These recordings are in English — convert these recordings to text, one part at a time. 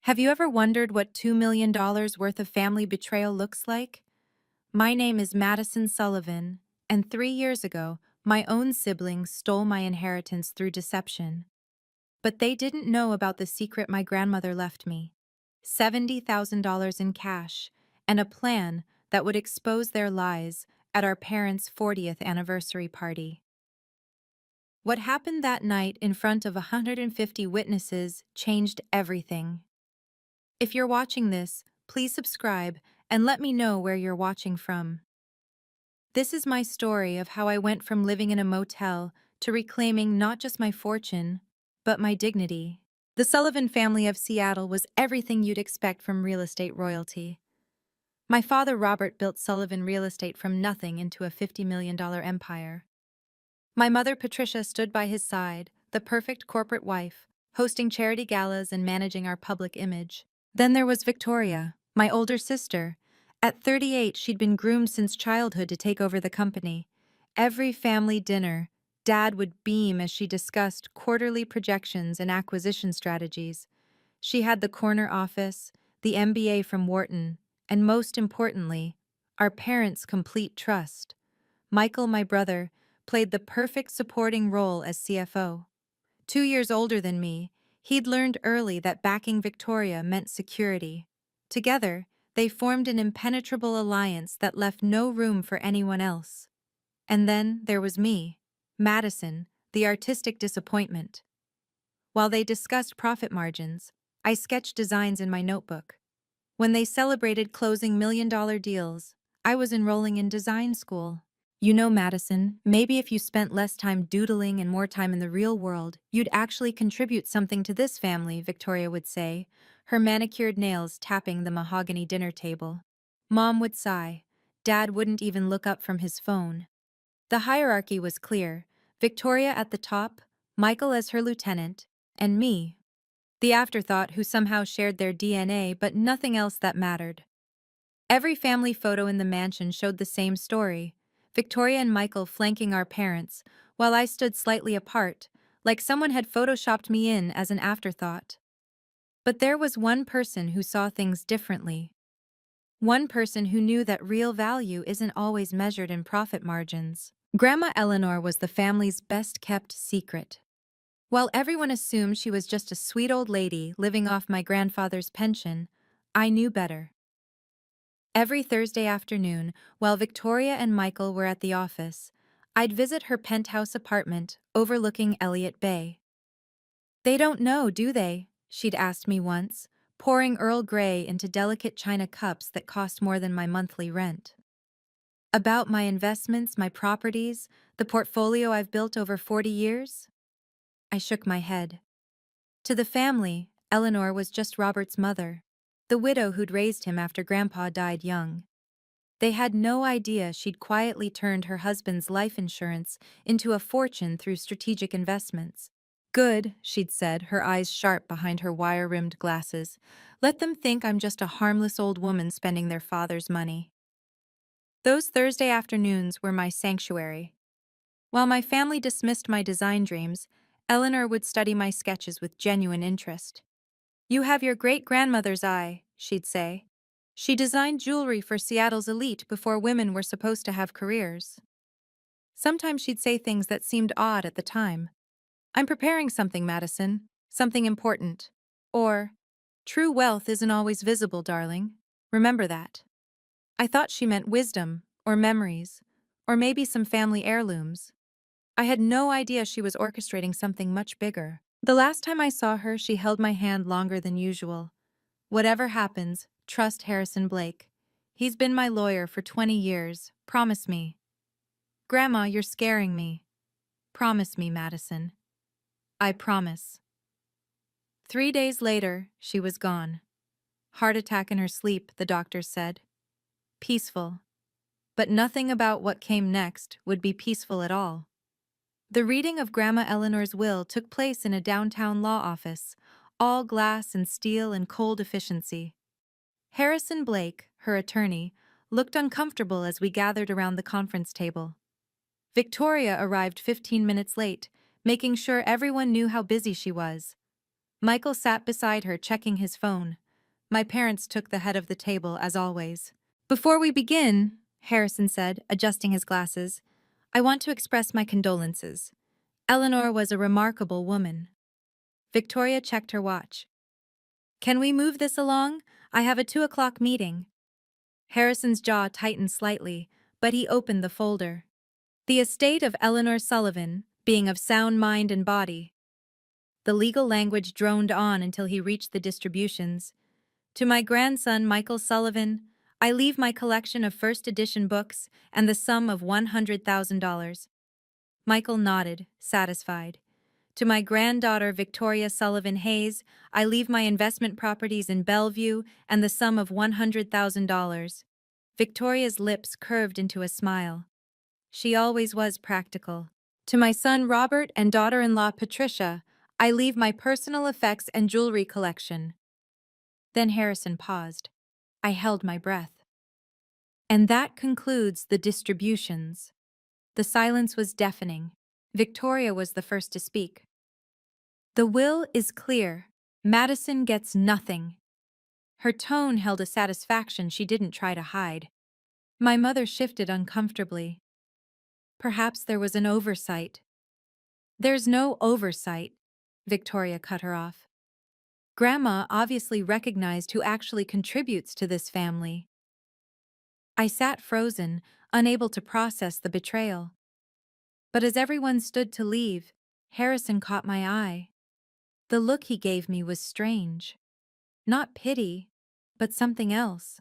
Have you ever wondered what $2 million worth of family betrayal looks like? My name is Madison Sullivan, and 3 years ago, my own siblings stole my inheritance through deception. But they didn't know about the secret my grandmother left me: $70,000 in cash, and a plan that would expose their lies at our parents' 40th anniversary party. What happened that night in front of 150 witnesses changed everything. If you're watching this, please subscribe and let me know where you're watching from. This is my story of how I went from living in a motel to reclaiming not just my fortune, but my dignity. The Sullivan family of Seattle was everything you'd expect from real estate royalty. My father Robert built Sullivan Real Estate from nothing into a $50 million empire. My mother Patricia stood by his side, the perfect corporate wife, hosting charity galas and managing our public image. Then there was Victoria, my older sister. At 38, she'd been groomed since childhood to take over the company. Every family dinner, Dad would beam as she discussed quarterly projections and acquisition strategies. She had the corner office, the MBA from Wharton, and most importantly, our parents' complete trust. Michael, my brother, played the perfect supporting role as CFO. 2 years older than me, he'd learned early that backing Victoria meant security. Together, they formed an impenetrable alliance that left no room for anyone else. And then there was me, Madison, the artistic disappointment. While they discussed profit margins, I sketched designs in my notebook. When they celebrated closing million-dollar deals, I was enrolling in design school. You know, Madison, maybe if you spent less time doodling and more time in the real world, you'd actually contribute something to this family, Victoria would say, her manicured nails tapping the mahogany dinner table. Mom would sigh. Dad wouldn't even look up from his phone. The hierarchy was clear: Victoria at the top, Michael as her lieutenant, and me, the afterthought who somehow shared their DNA but nothing else that mattered. Every family photo in the mansion showed the same story: Victoria and Michael flanking our parents, while I stood slightly apart, like someone had photoshopped me in as an afterthought. But there was one person who saw things differently. One person who knew that real value isn't always measured in profit margins. Grandma Eleanor was the family's best-kept secret. While everyone assumed she was just a sweet old lady living off my grandfather's pension, I knew better. Every Thursday afternoon, while Victoria and Michael were at the office, I'd visit her penthouse apartment overlooking Elliott Bay. "They don't know, do they?" she'd asked me once, pouring Earl Grey into delicate china cups that cost more than my monthly rent. About my investments, my properties, the portfolio I've built over 40 years? I shook my head. To the family, Eleanor was just Robert's mother, the widow who'd raised him after Grandpa died young. They had no idea she'd quietly turned her husband's life insurance into a fortune through strategic investments. "Good," she'd said, her eyes sharp behind her wire-rimmed glasses. "Let them think I'm just a harmless old woman spending their father's money." Those Thursday afternoons were my sanctuary. While my family dismissed my design dreams, Eleanor would study my sketches with genuine interest. "You have your great-grandmother's eye," she'd say. She designed jewelry for Seattle's elite before women were supposed to have careers. Sometimes she'd say things that seemed odd at the time. "I'm preparing something, Madison. Something important." Or, "True wealth isn't always visible, darling. Remember that." I thought she meant wisdom, or memories, or maybe some family heirlooms. I had no idea she was orchestrating something much bigger. The last time I saw her, she held my hand longer than usual. "Whatever happens, trust Harrison Blake. He's been my lawyer for 20 years. Promise me." "Grandma, you're scaring me." "Promise me, Madison." "I promise." 3 days later, she was gone. Heart attack in her sleep, the doctors said. Peaceful. But nothing about what came next would be peaceful at all. The reading of Grandma Eleanor's will took place in a downtown law office, all glass and steel and cold efficiency. Harrison Blake, her attorney, looked uncomfortable as we gathered around the conference table. Victoria arrived 15 minutes late, making sure everyone knew how busy she was. Michael sat beside her, checking his phone. My parents took the head of the table, as always. Before we begin, Harrison said, adjusting his glasses, I want to express my condolences. Eleanor was a remarkable woman. Victoria checked her watch. Can we move this along? I have a 2 o'clock meeting. Harrison's jaw tightened slightly, but he opened the folder. The estate of Eleanor Sullivan, being of sound mind and body. The legal language droned on until he reached the distributions. To my grandson, Michael Sullivan, I leave my collection of first edition books and the sum of $100,000. Michael nodded, satisfied. To my granddaughter, Victoria Sullivan Hayes, I leave my investment properties in Bellevue and the sum of $100,000. Victoria's lips curved into a smile. She always was practical. To my son Robert and daughter-in-law Patricia, I leave my personal effects and jewelry collection. Then Harrison paused. I held my breath. And that concludes the distributions. The silence was deafening. Victoria was the first to speak. The will is clear. Madison gets nothing. Her tone held a satisfaction she didn't try to hide. My mother shifted uncomfortably. Perhaps there was an oversight. There's no oversight, Victoria cut her off. Grandma obviously recognized who actually contributes to this family. I sat frozen, unable to process the betrayal. But as everyone stood to leave, Harrison caught my eye. The look he gave me was strange. Not pity, but something else.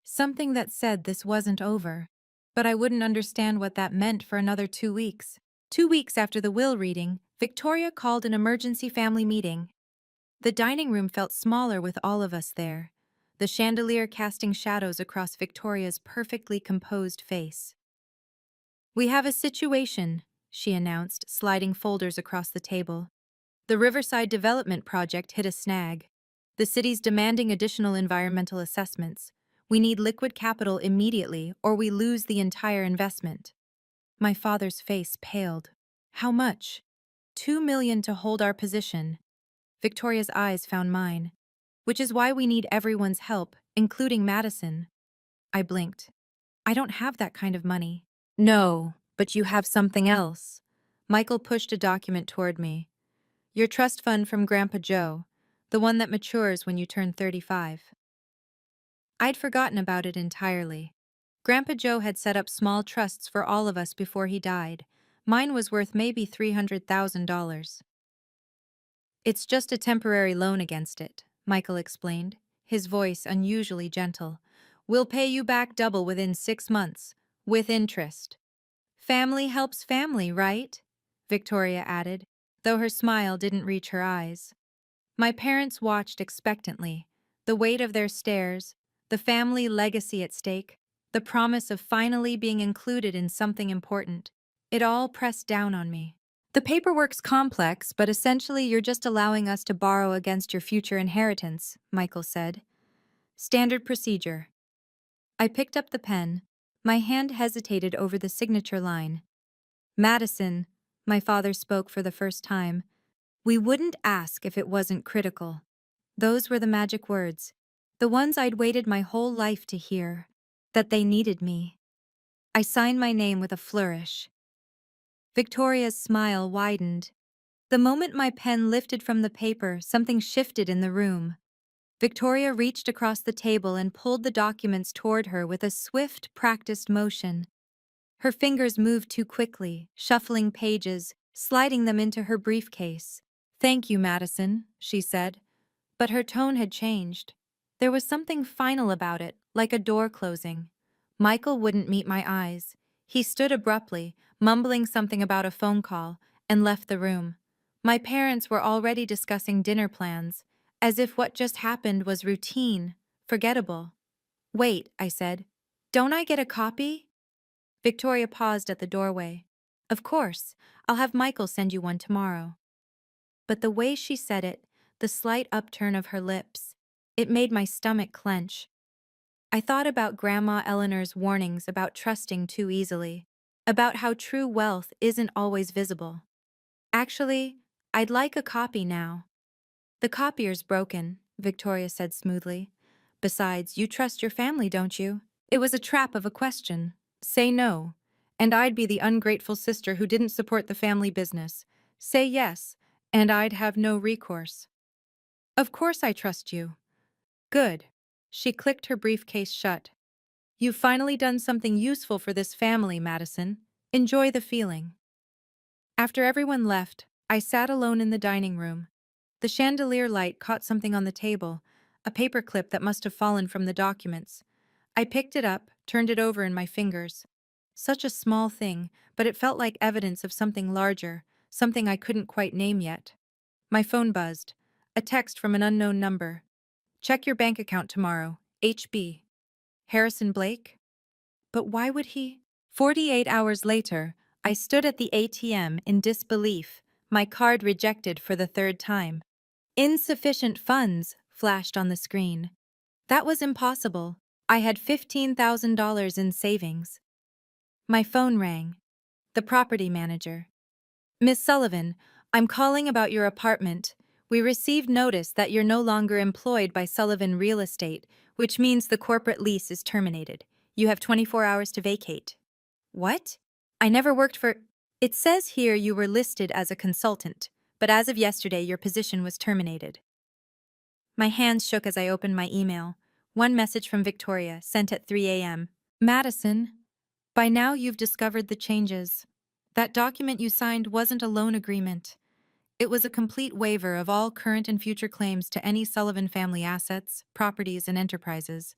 Something that said this wasn't over. But I wouldn't understand what that meant for another 2 weeks. 2 weeks after the will reading, Victoria called an emergency family meeting. The dining room felt smaller with all of us there, the chandelier casting shadows across Victoria's perfectly composed face. We have a situation, she announced, sliding folders across the table. The Riverside Development Project hit a snag. The city's demanding additional environmental assessments. We need liquid capital immediately, or we lose the entire investment. My father's face paled. How much? $2 million to hold our position. Victoria's eyes found mine. Which is why we need everyone's help, including Madison. I blinked. I don't have that kind of money. No, but you have something else. Michael pushed a document toward me. Your trust fund from Grandpa Joe, the one that matures when you turn 35. I'd forgotten about it entirely. Grandpa Joe had set up small trusts for all of us before he died. Mine was worth maybe $300,000. It's just a temporary loan against it, Michael explained, his voice unusually gentle. We'll pay you back double within 6 months, with interest. Family helps family, right? Victoria added, though her smile didn't reach her eyes. My parents watched expectantly, the weight of their stares, the family legacy at stake, the promise of finally being included in something important. It all pressed down on me. The paperwork's complex, but essentially you're just allowing us to borrow against your future inheritance, Michael said. Standard procedure. I picked up the pen. My hand hesitated over the signature line. Madison, my father spoke for the first time. We wouldn't ask if it wasn't critical. Those were the magic words, the ones I'd waited my whole life to hear, that they needed me. I signed my name with a flourish. Victoria's smile widened. The moment my pen lifted from the paper, something shifted in the room. Victoria reached across the table and pulled the documents toward her with a swift, practiced motion. Her fingers moved too quickly, shuffling pages, sliding them into her briefcase. Thank you, Madison, she said. But her tone had changed. There was something final about it, like a door closing. Michael wouldn't meet my eyes. He stood abruptly, mumbling something about a phone call, and left the room. My parents were already discussing dinner plans, as if what just happened was routine, forgettable. Wait, I said. Don't I get a copy? Victoria paused at the doorway. Of course, I'll have Michael send you one tomorrow. But the way she said it, the slight upturn of her lips, it made my stomach clench. I thought about Grandma Eleanor's warnings about trusting too easily, about how true wealth isn't always visible. Actually, I'd like a copy now. The copier's broken, Victoria said smoothly. Besides, you trust your family, don't you? It was a trap of a question. Say no, and I'd be the ungrateful sister who didn't support the family business. Say yes, and I'd have no recourse. Of course I trust you. Good. She clicked her briefcase shut. You've finally done something useful for this family, Madison. Enjoy the feeling. After everyone left, I sat alone in the dining room. The chandelier light caught something on the table, a paperclip that must have fallen from the documents. I picked it up, turned it over in my fingers. Such a small thing, but it felt like evidence of something larger, something I couldn't quite name yet. My phone buzzed. A text from an unknown number. Check your bank account tomorrow. HB. Harrison Blake? But why would he? 48 hours later, I stood at the ATM in disbelief, my card rejected for the third time. Insufficient funds flashed on the screen. That was impossible. I had $15,000 in savings. My phone rang. The property manager. Miss Sullivan, I'm calling about your apartment. We received notice that you're no longer employed by Sullivan Real Estate, which means the corporate lease is terminated. You have 24 hours to vacate. What? I never worked for... It says here you were listed as a consultant, but as of yesterday your position was terminated. My hands shook as I opened my email. One message from Victoria, sent at 3 a.m. Madison, by now you've discovered the changes. That document you signed wasn't a loan agreement. It was a complete waiver of all current and future claims to any Sullivan family assets, properties, and enterprises.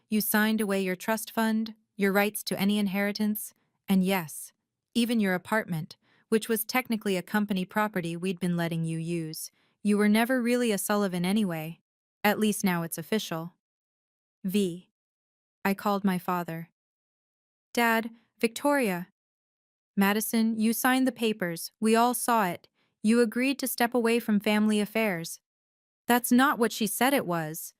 You signed away your trust fund, your rights to any inheritance, and yes, even your apartment, which was technically a company property we'd been letting you use. You were never really a Sullivan anyway. At least now it's official. V. I called my father. Dad, Victoria. Madison, you signed the papers. We all saw it. You agreed to step away from family affairs. That's not what she said it was.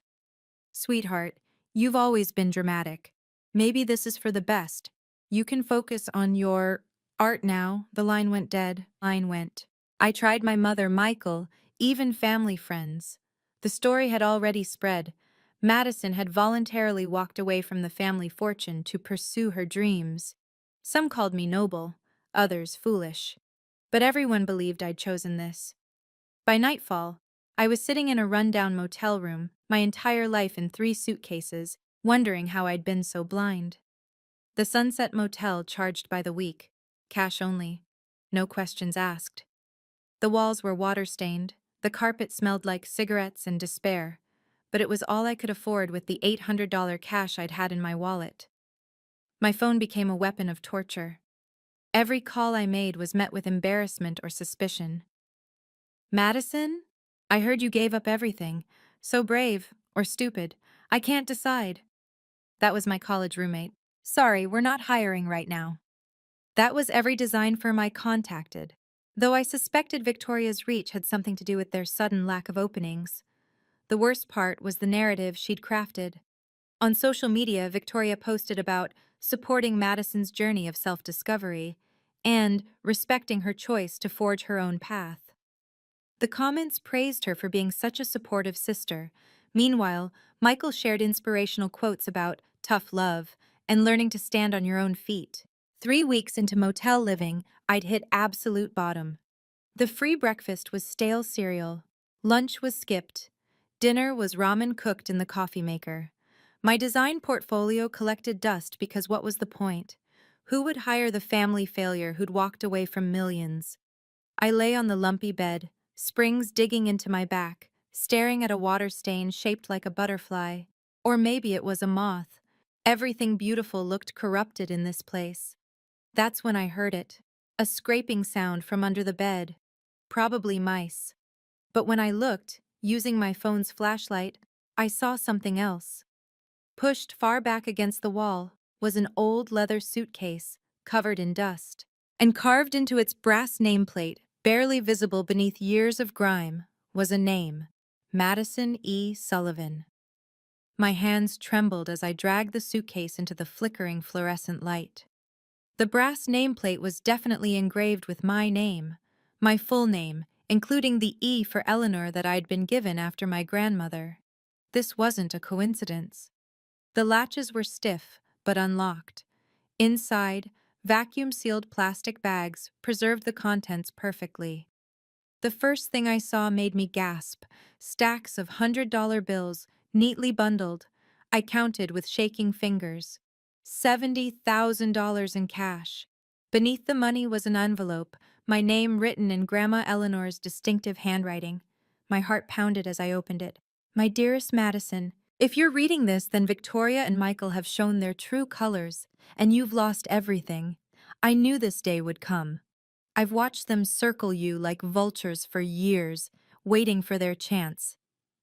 Sweetheart, you've always been dramatic. Maybe this is for the best. You can focus on your art now. The line went dead. Line went. I tried my mother, Michael, even family friends. The story had already spread. Madison had voluntarily walked away from the family fortune to pursue her dreams. Some called me noble, others foolish. But everyone believed I'd chosen this. By nightfall, I was sitting in a rundown motel room, my entire life in 3 suitcases, wondering how I'd been so blind. The Sunset Motel charged by the week, cash only, no questions asked. The walls were water-stained, the carpet smelled like cigarettes and despair, but it was all I could afford with the $800 cash I'd had in my wallet. My phone became a weapon of torture. Every call I made was met with embarrassment or suspicion. Madison? I heard you gave up everything. So brave, or stupid. I can't decide. That was my college roommate. Sorry, we're not hiring right now. That was every design firm I contacted, though I suspected Victoria's reach had something to do with their sudden lack of openings. The worst part was the narrative she'd crafted. On social media, Victoria posted about supporting Madison's journey of self-discovery and respecting her choice to forge her own path. The comments praised her for being such a supportive sister. Meanwhile, Michael shared inspirational quotes about tough love and learning to stand on your own feet. 3 weeks into motel living, I'd hit absolute bottom. The free breakfast was stale cereal. Lunch was skipped. Dinner was ramen cooked in the coffee maker. My design portfolio collected dust because what was the point? Who would hire the family failure who'd walked away from millions? I lay on the lumpy bed, springs digging into my back, staring at a water stain shaped like a butterfly. Or maybe it was a moth. Everything beautiful looked corrupted in this place. That's when I heard it. A scraping sound from under the bed. Probably mice. But when I looked, using my phone's flashlight, I saw something else. Pushed far back against the wall was an old leather suitcase, covered in dust. And carved into its brass nameplate, barely visible beneath years of grime, was a name: Madison E. Sullivan. My hands trembled as I dragged the suitcase into the flickering fluorescent light. The brass nameplate was definitely engraved with my name, my full name, including the E for Eleanor that I'd been given after my grandmother. This wasn't a coincidence. The latches were stiff, but unlocked. Inside, vacuum-sealed plastic bags preserved the contents perfectly. The first thing I saw made me gasp. Stacks of $100 bills, neatly bundled. I counted with shaking fingers. $70,000 in cash. Beneath the money was an envelope, my name written in Grandma Eleanor's distinctive handwriting. My heart pounded as I opened it. My dearest Madison, if you're reading this, then Victoria and Michael have shown their true colors, and you've lost everything. I knew this day would come. I've watched them circle you like vultures for years, waiting for their chance.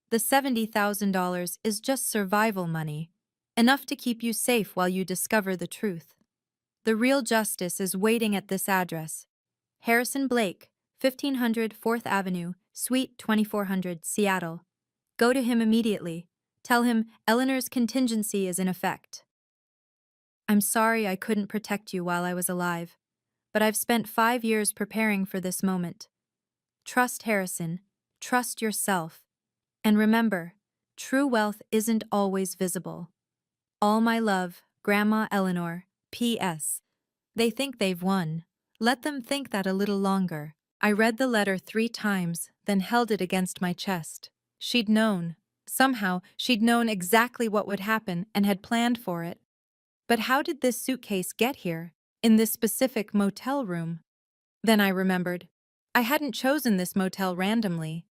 The $70,000 is just survival money, enough to keep you safe while you discover the truth. The real justice is waiting at this address. Harrison Blake, 1500 4th Avenue, Suite 2400, Seattle. Go to him immediately. Tell him Eleanor's contingency is in effect. I'm sorry I couldn't protect you while I was alive, but I've spent 5 years preparing for this moment. Trust Harrison, trust yourself, and remember, true wealth isn't always visible. All my love, Grandma Eleanor, P.S. They think they've won. Let them think that a little longer. I read the letter 3 times, then held it against my chest. She'd known. Somehow, she'd known exactly what would happen and had planned for it. But how did this suitcase get here, in this specific motel room? Then I remembered. I hadn't chosen this motel randomly.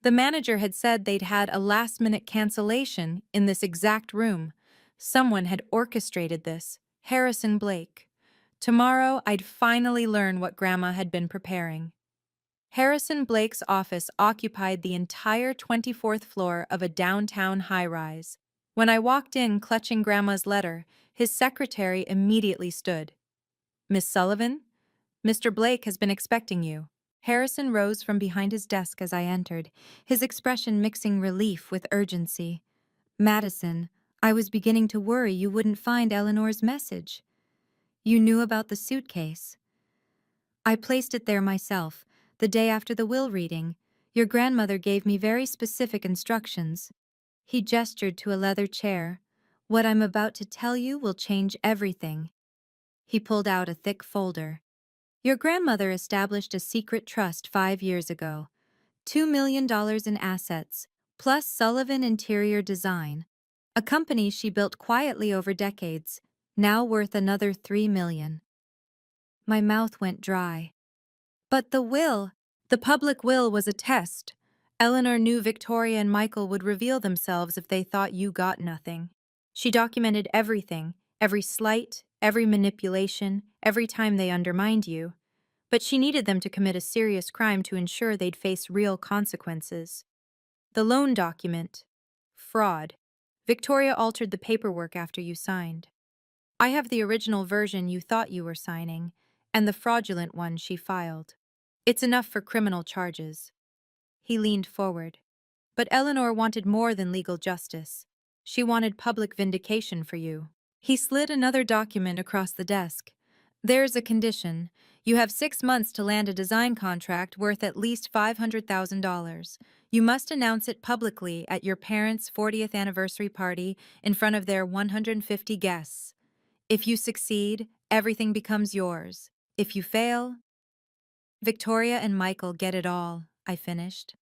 The manager had said they'd had a last-minute cancellation in this exact room. Someone had orchestrated this. Harrison Blake. Tomorrow, I'd finally learn what Grandma had been preparing. Harrison Blake's office occupied the entire 24th floor of a downtown high-rise. When I walked in clutching Grandma's letter, his secretary immediately stood. "Miss Sullivan? Mr. Blake has been expecting you." Harrison rose from behind his desk as I entered, his expression mixing relief with urgency. "Madison, I was beginning to worry you wouldn't find Eleanor's message. You knew about the suitcase. I placed it there myself, the day after the will reading. Your grandmother gave me very specific instructions." He gestured to a leather chair. "What I'm about to tell you will change everything." He pulled out a thick folder. "Your grandmother established a secret trust 5 years ago. $2 million in assets, plus Sullivan Interior Design, a company she built quietly over decades, now worth another $3 million. My mouth went dry. But the public will was a test. Eleanor knew Victoria and Michael would reveal themselves if they thought you got nothing. She documented everything, every slight, every manipulation, every time they undermined you. But she needed them to commit a serious crime to ensure they'd face real consequences. The loan document. Fraud. Victoria altered the paperwork after you signed. I have the original version you thought you were signing, and the fraudulent one she filed. It's enough for criminal charges." He leaned forward. "But Eleanor wanted more than legal justice. She wanted public vindication for you." He slid another document across the desk. "There's a condition. You have 6 months to land a design contract worth at least $500,000. You must announce it publicly at your parents' 40th anniversary party in front of their 150 guests. If you succeed, everything becomes yours. If you fail—" "Victoria and Michael get it all," I finished.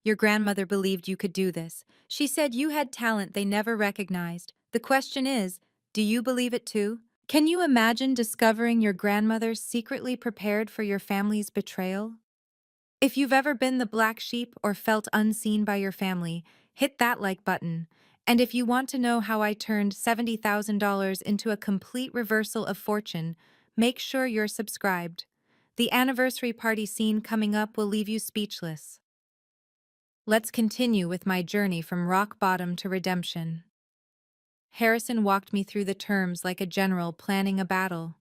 "Your grandmother believed you could do this. She said you had talent they never recognized. The question is, do you believe it too? Can you imagine discovering your grandmother secretly prepared for your family's betrayal? If you've ever been the black sheep or felt unseen by your family, hit that like button. And if you want to know how I turned $70,000 into a complete reversal of fortune, make sure you're subscribed. The anniversary party scene coming up will leave you speechless." Let's continue with my journey from rock bottom to redemption. Harrison walked me through the terms like a general planning a battle.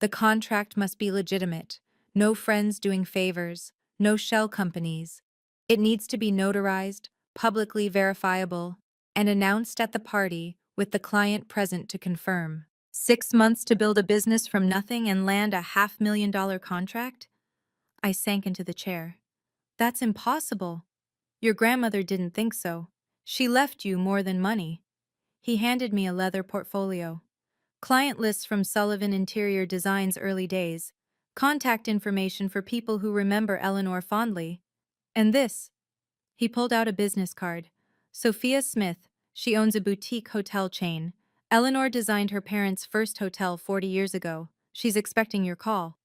The contract must be legitimate. No friends doing favors. No shell companies. It needs to be notarized, publicly verifiable, and announced at the party with the client present to confirm. 6 months to build a business from nothing and land a $500,000 contract? I sank into the chair. That's impossible. Your grandmother didn't think so. She left you more than money. He handed me a leather portfolio. Client lists from Sullivan Interior Design's early days. Contact information for people who remember Eleanor fondly. And this. He pulled out a business card. Sophia Smith, she owns a boutique hotel chain. Eleanor designed her parents' first hotel 40 years ago. She's expecting your call.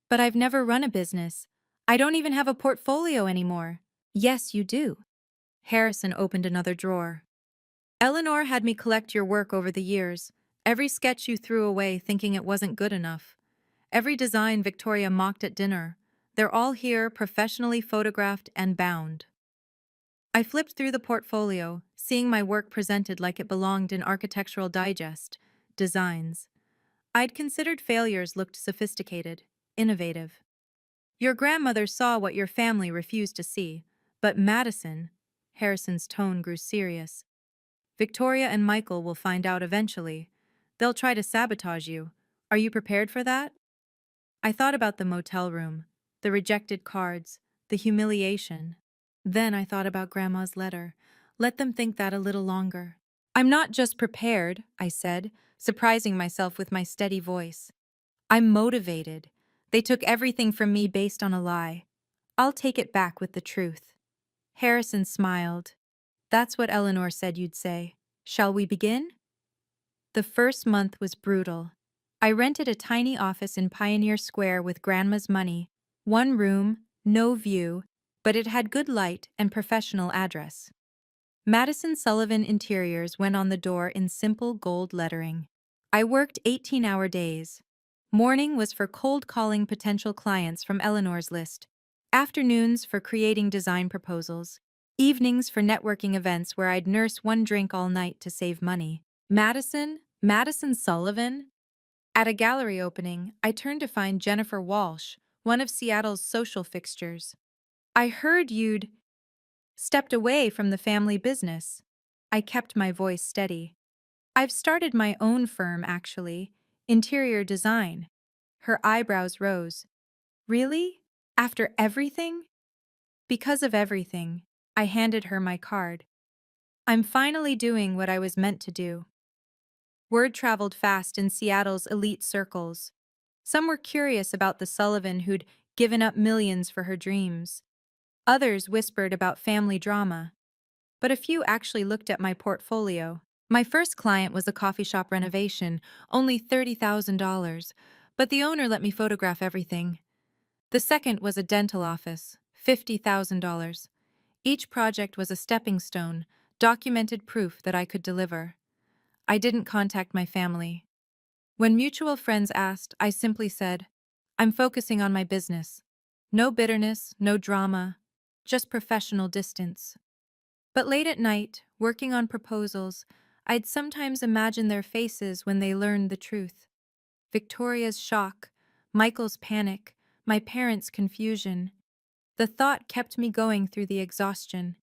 But I've never run a business. I don't even have a portfolio anymore. Yes, you do. Harrison opened another drawer. Eleanor had me collect your work over the years. Every sketch you threw away thinking it wasn't good enough. Every design Victoria mocked at dinner. They're all here, professionally photographed and bound. I flipped through the portfolio, seeing my work presented like it belonged in Architectural Digest. Designs I'd considered failures looked sophisticated, innovative. Your grandmother saw what your family refused to see, but Madison, Harrison's tone grew serious. Victoria and Michael will find out eventually. They'll try to sabotage you. Are you prepared for that? I thought about the motel room, the rejected cards, the humiliation. Then I thought about Grandma's letter. Let them think that a little longer. I'm not just prepared, I said, surprising myself with my steady voice. I'm motivated. They took everything from me based on a lie. I'll take it back with the truth. Harrison smiled. That's what Eleanor said you'd say. Shall we begin? The first month was brutal. I rented a tiny office in Pioneer Square with Grandma's money. One room, no view, but it had good light and professional address. Madison Sullivan Interiors went on the door in simple gold lettering. I worked 18-hour days. Morning was for cold calling potential clients from Eleanor's list. Afternoons for creating design proposals. Evenings for networking events where I'd nurse one drink all night to save money. Madison Sullivan? At a gallery opening, I turned to find Jennifer Walsh, one of Seattle's social fixtures. I heard you'd stepped away from the family business. I kept my voice steady. I've started my own firm, actually. Interior design. Her eyebrows rose. Really? After everything? Because of everything. I handed her my card. I'm finally doing what I was meant to do. Word traveled fast in Seattle's elite circles. Some were curious about the Sullivan who'd given up millions for her dreams. Others whispered about family drama. But a few actually looked at my portfolio. My first client was a coffee shop renovation, only $30,000, but the owner let me photograph everything. The second was a dental office, $50,000. Each project was a stepping stone, documented proof that I could deliver. I didn't contact my family. When mutual friends asked, I simply said, I'm focusing on my business. No bitterness, no drama, just professional distance. But late at night, working on proposals, I'd sometimes imagine their faces when they learned the truth. Victoria's shock, Michael's panic, my parents' confusion. The thought kept me going through the exhaustion.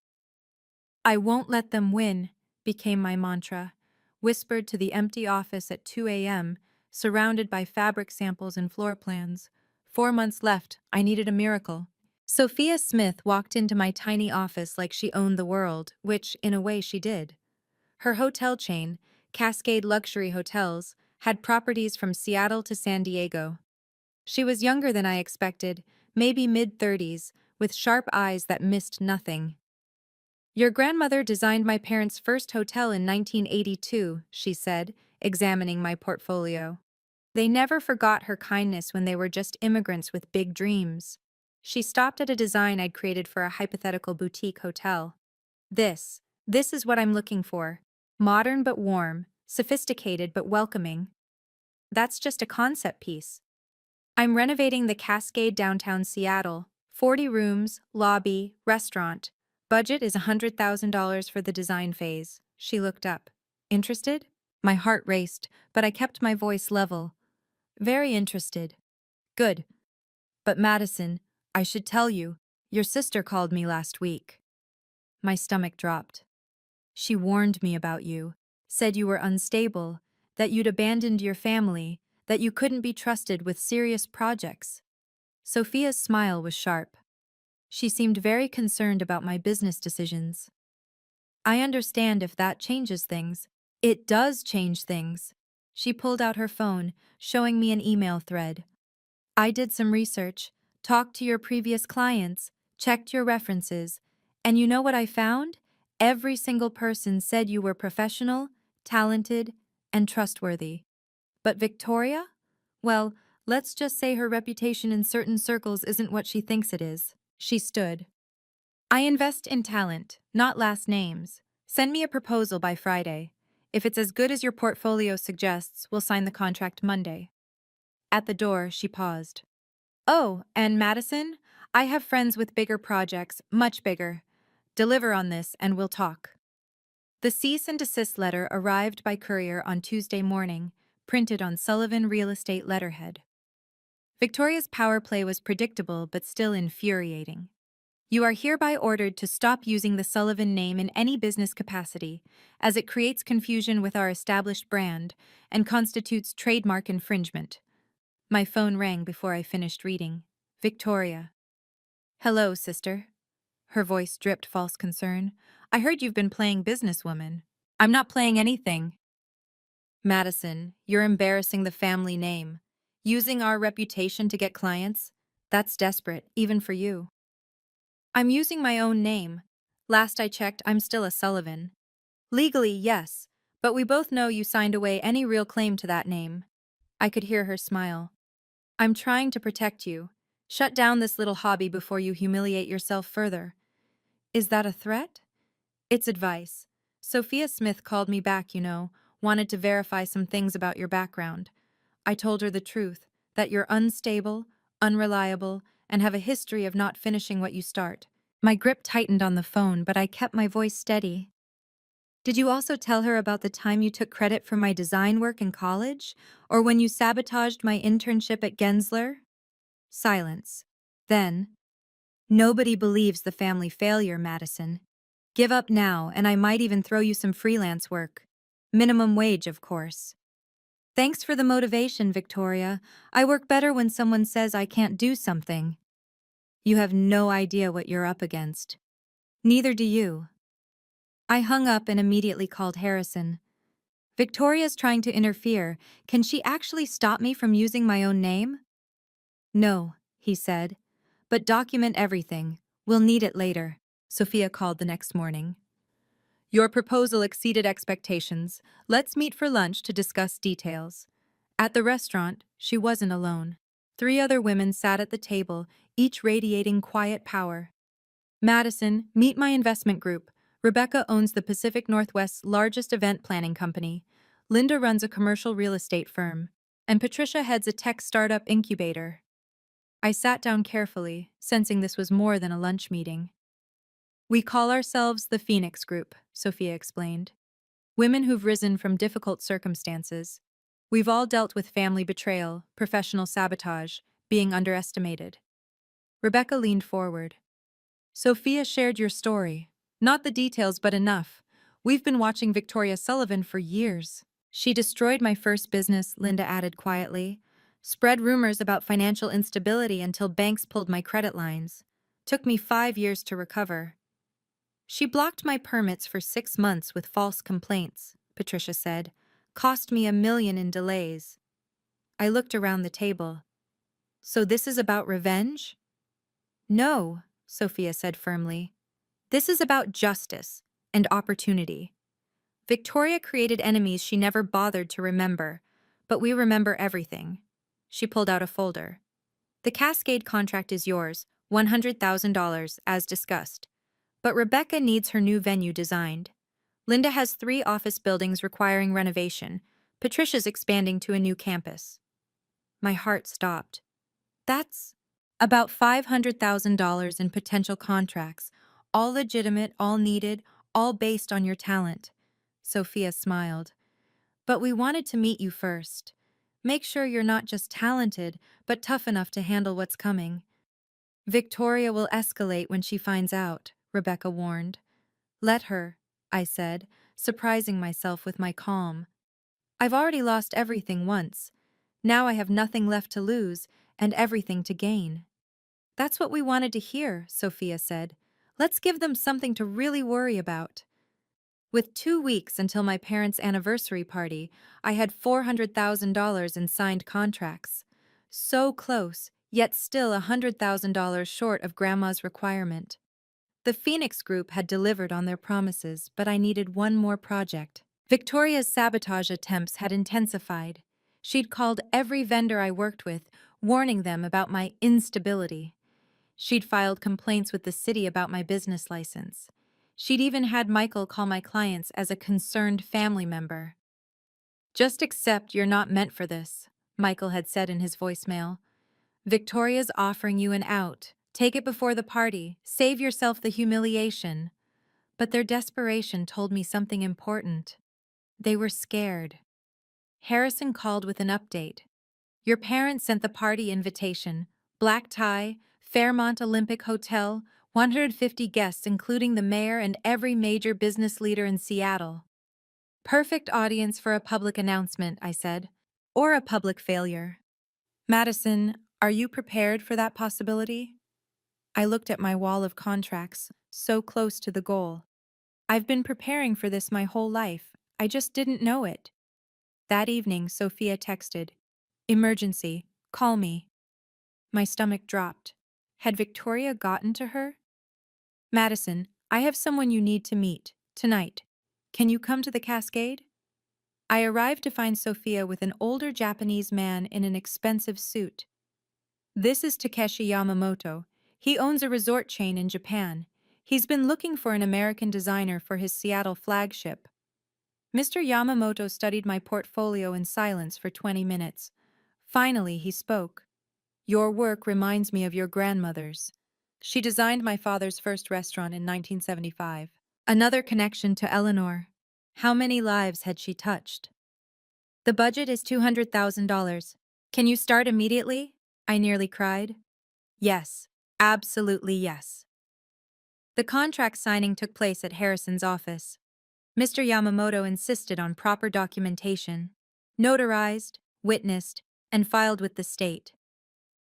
I won't let them win, became my mantra, whispered to the empty office at 2 a.m., surrounded by fabric samples and floor plans. 4 months left, I needed a miracle. Sophia Smith walked into my tiny office like she owned the world, which, in a way, she did. Her hotel chain, Cascade Luxury Hotels, had properties from Seattle to San Diego. She was younger than I expected, maybe mid-30s, with sharp eyes that missed nothing. Your grandmother designed my parents' first hotel in 1982, she said, examining my portfolio. They never forgot her kindness when they were just immigrants with big dreams. She stopped at a design I'd created for a hypothetical boutique hotel. This is what I'm looking for. Modern but warm, sophisticated but welcoming. That's just a concept piece. I'm renovating the Cascade downtown Seattle. 40 rooms, lobby, restaurant. Budget is $100,000 for the design phase. She looked up. Interested? My heart raced, but I kept my voice level. Very interested. Good. But Madison, I should tell you, your sister called me last week. My stomach dropped. She warned me about you, said you were unstable, that you'd abandoned your family, that you couldn't be trusted with serious projects. Sophia's smile was sharp. She seemed very concerned about my business decisions. I understand if that changes things. It does change things. She pulled out her phone, showing me an email thread. I did some research, talked to your previous clients, checked your references, and you know what I found? Every single person said you were professional, talented, and trustworthy. But Victoria? Well, let's just say her reputation in certain circles isn't what she thinks it is. She stood. I invest in talent, not last names. Send me a proposal by Friday. If it's as good as your portfolio suggests, we'll sign the contract Monday. At the door, she paused. Oh, and Madison, I have friends with bigger projects, much bigger. Deliver on this and we'll talk. The cease and desist letter arrived by courier on Tuesday morning, printed on Sullivan real estate letterhead. Victoria's power play was predictable but still infuriating. You are hereby ordered to stop using the Sullivan name in any business capacity, as it creates confusion with our established brand and constitutes trademark infringement. My phone rang before I finished reading. Victoria. Hello, sister. Her voice dripped false concern. I heard you've been playing businesswoman. I'm not playing anything. Madison, you're embarrassing the family name. Using our reputation to get clients? That's desperate, even for you. I'm using my own name. Last I checked, I'm still a Sullivan. Legally, yes, but we both know you signed away any real claim to that name. I could hear her smile. I'm trying to protect you. Shut down this little hobby before you humiliate yourself further. Is that a threat? It's advice. Sophia Smith called me back, wanted to verify some things about your background. I told her the truth, that you're unstable, unreliable, and have a history of not finishing what you start. My grip tightened on the phone, but I kept my voice steady. Did you also tell her about the time you took credit for my design work in college? Or when you sabotaged my internship at Gensler? Silence. Then, nobody believes the family failure, Madison. Give up now, and I might even throw you some freelance work. Minimum wage, of course. Thanks for the motivation, Victoria. I work better when someone says I can't do something. You have no idea what you're up against. Neither do you. I hung up and immediately called Harrison. Victoria's trying to interfere. Can she actually stop me from using my own name? No, he said. But document everything. We'll need it later. Sophia called the next morning. Your proposal exceeded expectations. Let's meet for lunch to discuss details. At the restaurant, she wasn't alone. 3 other women sat at the table, each radiating quiet power. Madison, meet my investment group. Rebecca owns the Pacific Northwest's largest event planning company. Linda runs a commercial real estate firm. And Patricia heads a tech startup incubator. I sat down carefully, sensing this was more than a lunch meeting. We call ourselves the Phoenix Group, Sophia explained. Women who've risen from difficult circumstances. We've all dealt with family betrayal, professional sabotage, being underestimated. Rebecca leaned forward. Sophia shared your story. Not the details, but enough. We've been watching Victoria Sullivan for years. She destroyed my first business, Linda added quietly. Spread rumors about financial instability until banks pulled my credit lines. Took me 5 years to recover. She blocked my permits for 6 months with false complaints, Patricia said. Cost me $1 million in delays. I looked around the table. So this is about revenge? No, Sophia said firmly. This is about justice and opportunity. Victoria created enemies she never bothered to remember, but we remember everything. She pulled out a folder. The Cascade contract is yours, $100,000, as discussed. But Rebecca needs her new venue designed. Linda has 3 office buildings requiring renovation. Patricia's expanding to a new campus. My heart stopped. That's about $500,000 in potential contracts, all legitimate, all needed, all based on your talent. Sophia smiled. But we wanted to meet you first. Make sure you're not just talented, but tough enough to handle what's coming. Victoria will escalate when she finds out, Rebecca warned. Let her, I said, surprising myself with my calm. I've already lost everything once. Now I have nothing left to lose and everything to gain. That's what we wanted to hear, Sophia said. Let's give them something to really worry about. With 2 weeks until my parents' anniversary party, I had $400,000 in signed contracts. So close, yet still $100,000 short of Grandma's requirement. The Phoenix Group had delivered on their promises, but I needed one more project. Victoria's sabotage attempts had intensified. She'd called every vendor I worked with, warning them about my instability. She'd filed complaints with the city about my business license. She'd even had Michael call my clients as a concerned family member. "Just accept you're not meant for this," Michael had said in his voicemail. "Victoria's offering you an out. Take it before the party. Save yourself the humiliation." But their desperation told me something important. They were scared. Harrison called with an update. "Your parents sent the party invitation. Black tie, Fairmont Olympic Hotel, 150 guests including the mayor and every major business leader in Seattle." "Perfect audience for a public announcement," I said. "Or a public failure." "Madison, are you prepared for that possibility?" I looked at my wall of contracts, so close to the goal. "I've been preparing for this my whole life. I just didn't know it." That evening, Sophia texted, "Emergency, call me." My stomach dropped. Had Victoria gotten to her? "Madison, I have someone you need to meet, tonight. Can you come to the Cascade?" I arrived to find Sophia with an older Japanese man in an expensive suit. "This is Takeshi Yamamoto. He owns a resort chain in Japan. He's been looking for an American designer for his Seattle flagship." Mr. Yamamoto studied my portfolio in silence for 20 minutes. Finally, he spoke. "Your work reminds me of your grandmother's. She designed my father's first restaurant in 1975. Another connection to Eleanor. How many lives had she touched?" "The budget is $200,000. Can you start immediately?" I nearly cried. "Yes, absolutely yes." The contract signing took place at Harrison's office. Mr. Yamamoto insisted on proper documentation, notarized, witnessed, and filed with the state.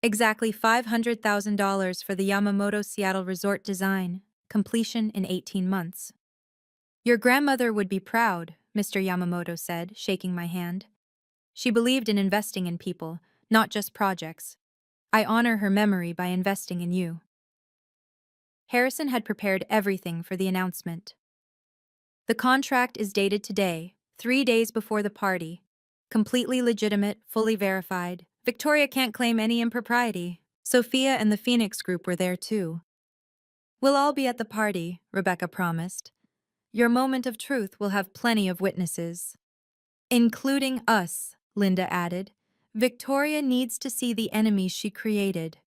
Exactly $500,000 for the Yamamoto Seattle Resort design, completion in 18 months. "Your grandmother would be proud," Mr. Yamamoto said, shaking my hand. "She believed in investing in people, not just projects. I honor her memory by investing in you." Harrison had prepared everything for the announcement. "The contract is dated today, 3 days before the party. Completely legitimate, fully verified. Victoria can't claim any impropriety." Sophia and the Phoenix Group were there too. "We'll all be at the party," Rebecca promised. "Your moment of truth will have plenty of witnesses." "Including us," Linda added. "Victoria needs to see the enemies she created."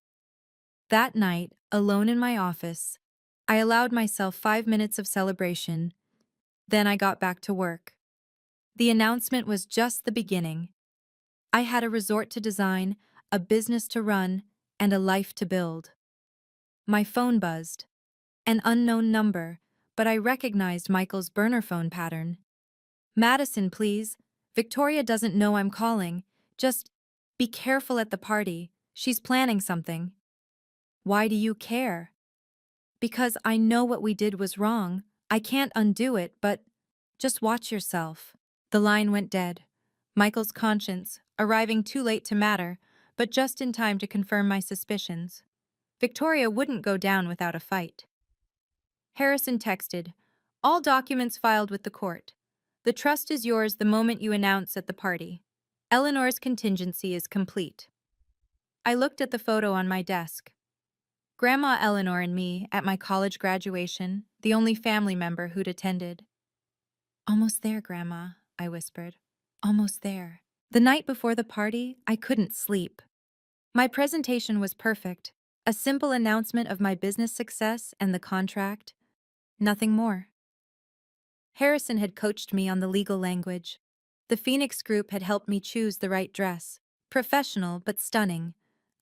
That night, alone in my office, I allowed myself 5 minutes of celebration. Then I got back to work. The announcement was just the beginning. I had a resort to design, a business to run, and a life to build. My phone buzzed. An unknown number, but I recognized Michael's burner phone pattern. "Madison, please. Victoria doesn't know I'm calling. Just be careful at the party. She's planning something." "Why do you care?" "Because I know what we did was wrong. I can't undo it, but just watch yourself." The line went dead. Michael's conscience, arriving too late to matter, but just in time to confirm my suspicions. Victoria wouldn't go down without a fight. Harrison texted, "All documents filed with the court. The trust is yours the moment you announce at the party. Eleanor's contingency is complete." I looked at the photo on my desk. Grandma Eleanor and me at my college graduation, the only family member who'd attended. "Almost there, Grandma," I whispered. "Almost there." The night before the party, I couldn't sleep. My presentation was perfect. A simple announcement of my business success and the contract. Nothing more. Harrison had coached me on the legal language. The Phoenix Group had helped me choose the right dress. Professional but stunning.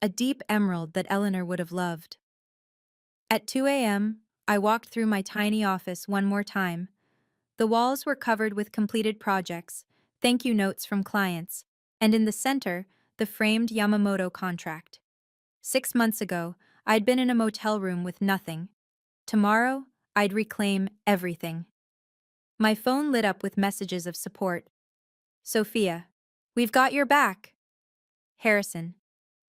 A deep emerald that Eleanor would have loved. At 2 a.m., I walked through my tiny office one more time. The walls were covered with completed projects, thank you notes from clients, and in the center, the framed Yamamoto contract. 6 months ago, I'd been in a motel room with nothing. Tomorrow, I'd reclaim everything. My phone lit up with messages of support. Sophia, we've got your back. Harrison,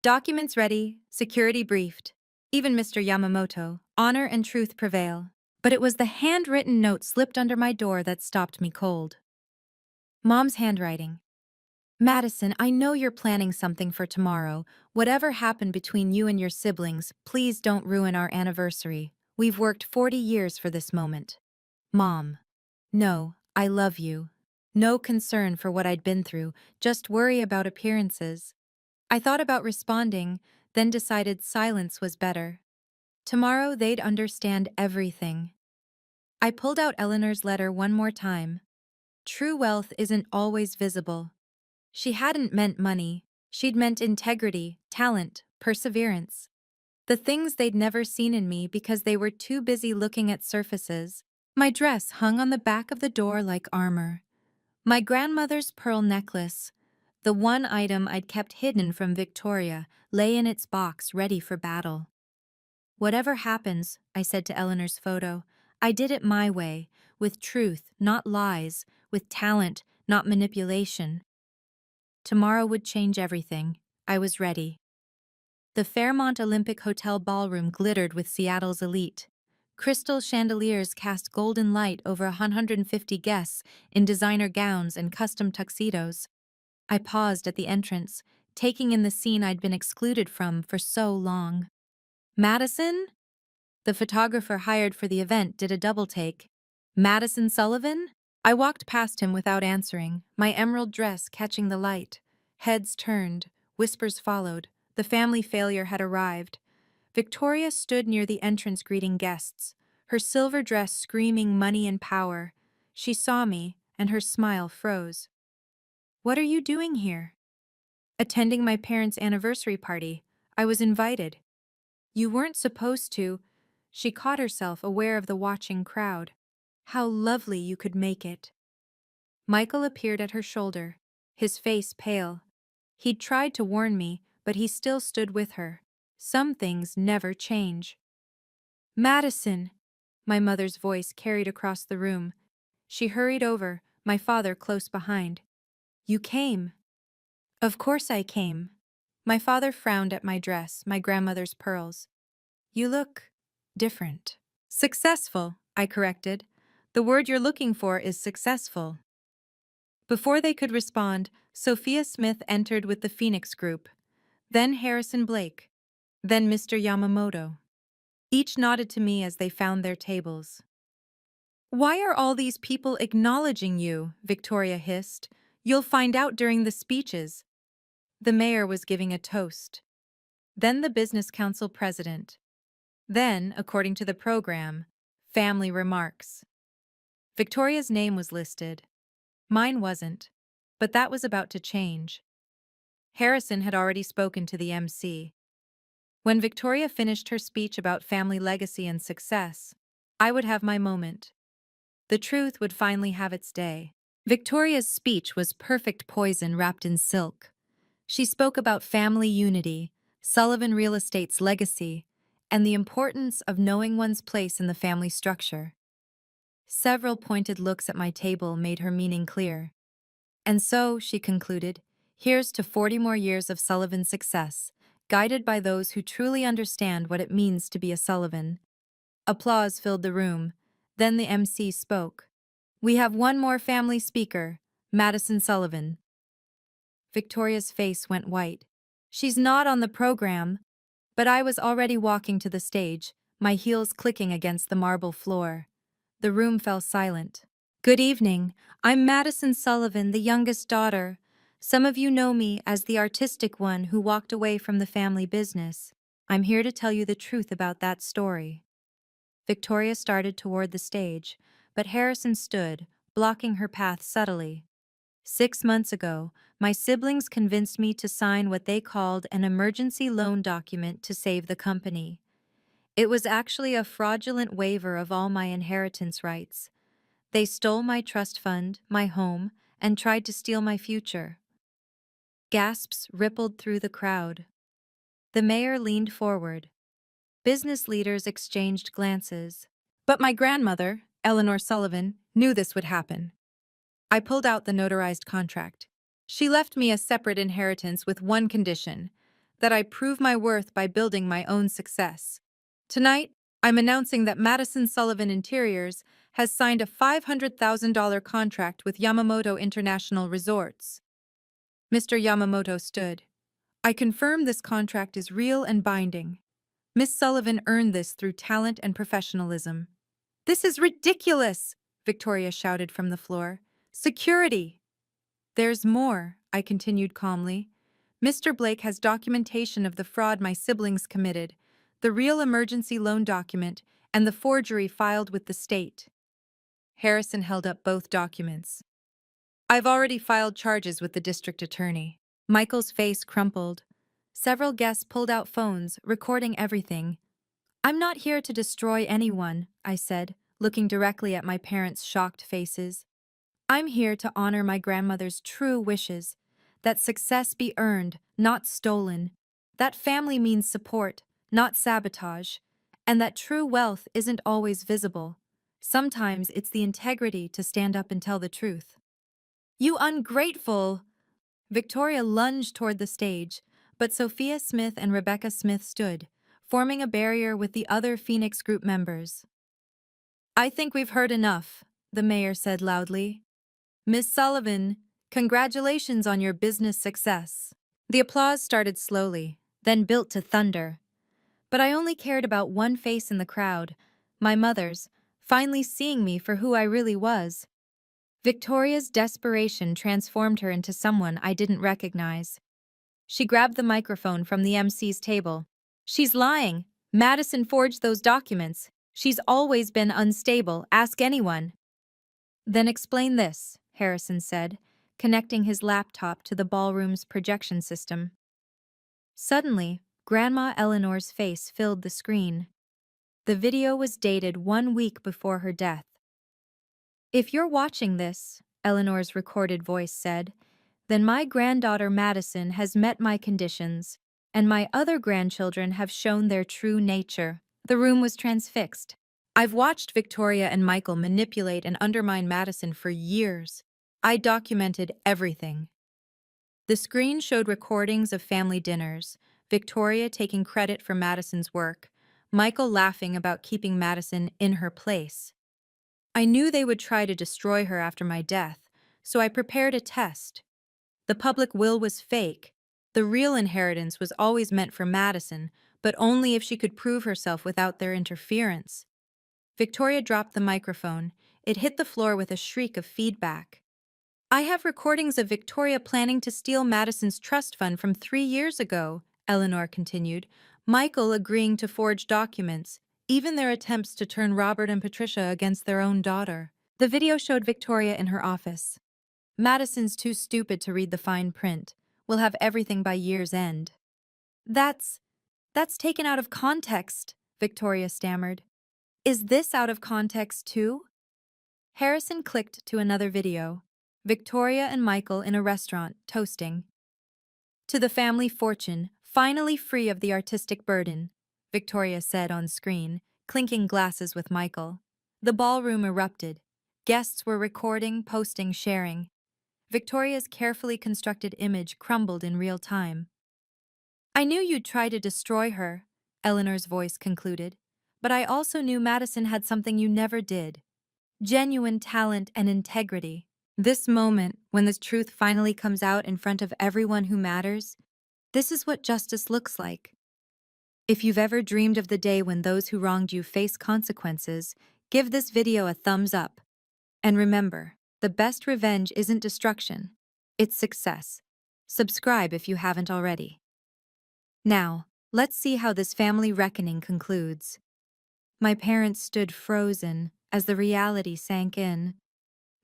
documents ready, security briefed. Even Mr. Yamamoto, honor and truth prevail. But it was the handwritten note slipped under my door that stopped me cold. Mom's handwriting. Madison, I know you're planning something for tomorrow. Whatever happened between you and your siblings, please don't ruin our anniversary. We've worked 40 years for this moment. Mom. No, I love you. No concern for what I'd been through, just worry about appearances. I thought about responding, then decided silence was better. Tomorrow they'd understand everything. I pulled out Eleanor's letter one more time. True wealth isn't always visible. She hadn't meant money. She'd meant integrity, talent, perseverance. The things they'd never seen in me because they were too busy looking at surfaces. My dress hung on the back of the door like armor. My grandmother's pearl necklace, the one item I'd kept hidden from Victoria, lay in its box ready for battle. Whatever happens, I said to Eleanor's photo, I did it my way, with truth, not lies, with talent, not manipulation. Tomorrow would change everything. I was ready. The Fairmont Olympic Hotel ballroom glittered with Seattle's elite. Crystal chandeliers cast golden light over 150 guests in designer gowns and custom tuxedos. I paused at the entrance, taking in the scene I'd been excluded from for so long. Madison? The photographer hired for the event did a double take. Madison Sullivan? I walked past him without answering, my emerald dress catching the light. Heads turned, whispers followed. The family failure had arrived. Victoria stood near the entrance greeting guests, her silver dress screaming money and power. She saw me, and her smile froze. What are you doing here? Attending my parents' anniversary party. I was invited. You weren't supposed to. She caught herself aware of the watching crowd. How lovely you could make it. Michael appeared at her shoulder, his face pale. He'd tried to warn me, but he still stood with her. Some things never change. Madison! My mother's voice carried across the room. She hurried over, my father close behind. You came. Of course I came. My father frowned at my dress, my grandmother's pearls. You look different. Successful, I corrected. The word you're looking for is successful. Before they could respond, Sophia Smith entered with the Phoenix Group, then Harrison Blake, then Mr. Yamamoto. Each nodded to me as they found their tables. Why are all these people acknowledging you? Victoria hissed. You'll find out during the speeches. The mayor was giving a toast. Then the business council president. Then, according to the program, family remarks. Victoria's name was listed. Mine wasn't, but that was about to change. Harrison had already spoken to the MC. When Victoria finished her speech about family legacy and success, I would have my moment. The truth would finally have its day. Victoria's speech was perfect poison wrapped in silk. She spoke about family unity, Sullivan Real Estate's legacy, and the importance of knowing one's place in the family structure. Several pointed looks at my table made her meaning clear. And so, she concluded, here's to 40 more years of Sullivan success, guided by those who truly understand what it means to be a Sullivan. Applause filled the room. Then the MC spoke. We have one more family speaker, Madison Sullivan. Victoria's face went white. She's not on the program. But I was already walking to the stage, my heels clicking against the marble floor. The room fell silent. Good evening. I'm Madison Sullivan, the youngest daughter. Some of you know me as the artistic one who walked away from the family business. I'm here to tell you the truth about that story. Victoria started toward the stage, but Harrison stood, blocking her path subtly. 6 months ago, my siblings convinced me to sign what they called an emergency loan document to save the company. It was actually a fraudulent waiver of all my inheritance rights. They stole my trust fund, my home, and tried to steal my future. Gasps rippled through the crowd. The mayor leaned forward. business leaders exchanged glances. But my grandmother, Eleanor Sullivan, knew this would happen. I pulled out the notarized contract. She left me a separate inheritance with one condition: that I prove my worth by building my own success. Tonight, I'm announcing that Madison Sullivan Interiors has signed a $500,000 contract with Yamamoto International Resorts. Mr. Yamamoto stood. I confirm this contract is real and binding. Miss Sullivan earned this through talent and professionalism. This is ridiculous, Victoria shouted from the floor. Security! There's more, I continued calmly. Mr. Blake has documentation of the fraud my siblings committed, the real emergency loan document, and the forgery filed with the state. Harrison held up both documents. I've already filed charges with the district attorney. Michael's face crumpled. Several guests pulled out phones, recording everything. I'm not here to destroy anyone, I said, looking directly at my parents' shocked faces. I'm here to honor my grandmother's true wishes, that success be earned, not stolen, that family means support, not sabotage, and that true wealth isn't always visible. Sometimes it's the integrity to stand up and tell the truth. You ungrateful! Victoria lunged toward the stage, but Sophia Smith and Rebecca Smith stood, forming a barrier with the other Phoenix Group members. I think we've heard enough, the mayor said loudly. Miss Sullivan, congratulations on your business success. The applause started slowly, then built to thunder. But I only cared about one face in the crowd, my mother's, finally seeing me for who I really was. Victoria's desperation transformed her into someone I didn't recognize. She grabbed the microphone from the MC's table. She's lying. Madison forged those documents. She's always been unstable. Ask anyone. Then explain this, Harrison said, connecting his laptop to the ballroom's projection system. Suddenly, Grandma Eleanor's face filled the screen. The video was dated 1 week before her death. If you're watching this, Eleanor's recorded voice said, then my granddaughter Madison has met my conditions, and my other grandchildren have shown their true nature. The room was transfixed. I've watched Victoria and Michael manipulate and undermine Madison for years. I documented everything. The screen showed recordings of family dinners, Victoria taking credit for Madison's work, Michael laughing about keeping Madison in her place. I knew they would try to destroy her after my death, so I prepared a test. The public will was fake. The real inheritance was always meant for Madison, but only if she could prove herself without their interference. Victoria dropped the microphone. It hit the floor with a shriek of feedback. I have recordings of Victoria planning to steal Madison's trust fund from 3 years ago, Eleanor continued, Michael agreeing to forge documents, even their attempts to turn Robert and Patricia against their own daughter. The video showed Victoria in her office. Madison's too stupid to read the fine print. We'll have everything by year's end. That's taken out of context, Victoria stammered. Is this out of context too? Harrison clicked to another video. Victoria and Michael in a restaurant, toasting. To the family fortune, finally free of the artistic burden, Victoria said on screen, clinking glasses with Michael. The ballroom erupted. Guests were recording, posting, sharing. Victoria's carefully constructed image crumbled in real time. I knew you'd try to destroy her, Eleanor's voice concluded, but I also knew Madison had something you never did. Genuine talent and integrity. This moment, when the truth finally comes out in front of everyone who matters, this is what justice looks like. If you've ever dreamed of the day when those who wronged you face consequences, give this video a thumbs up. And remember, the best revenge isn't destruction, it's success. Subscribe if you haven't already. Now, let's see how this family reckoning concludes. My parents stood frozen as the reality sank in.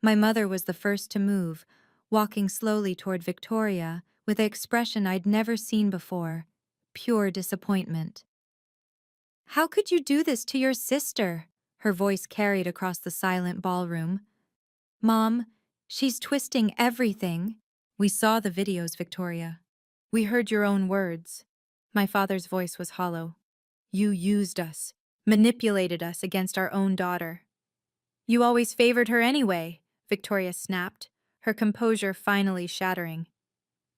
My mother was the first to move, walking slowly toward Victoria with an expression I'd never seen before, pure disappointment. How could you do this to your sister? Her voice carried across the silent ballroom. Mom, she's twisting everything. We saw the videos, Victoria. We heard your own words. My father's voice was hollow. You used us, manipulated us against our own daughter. You always favored her anyway, Victoria snapped, her composure finally shattering.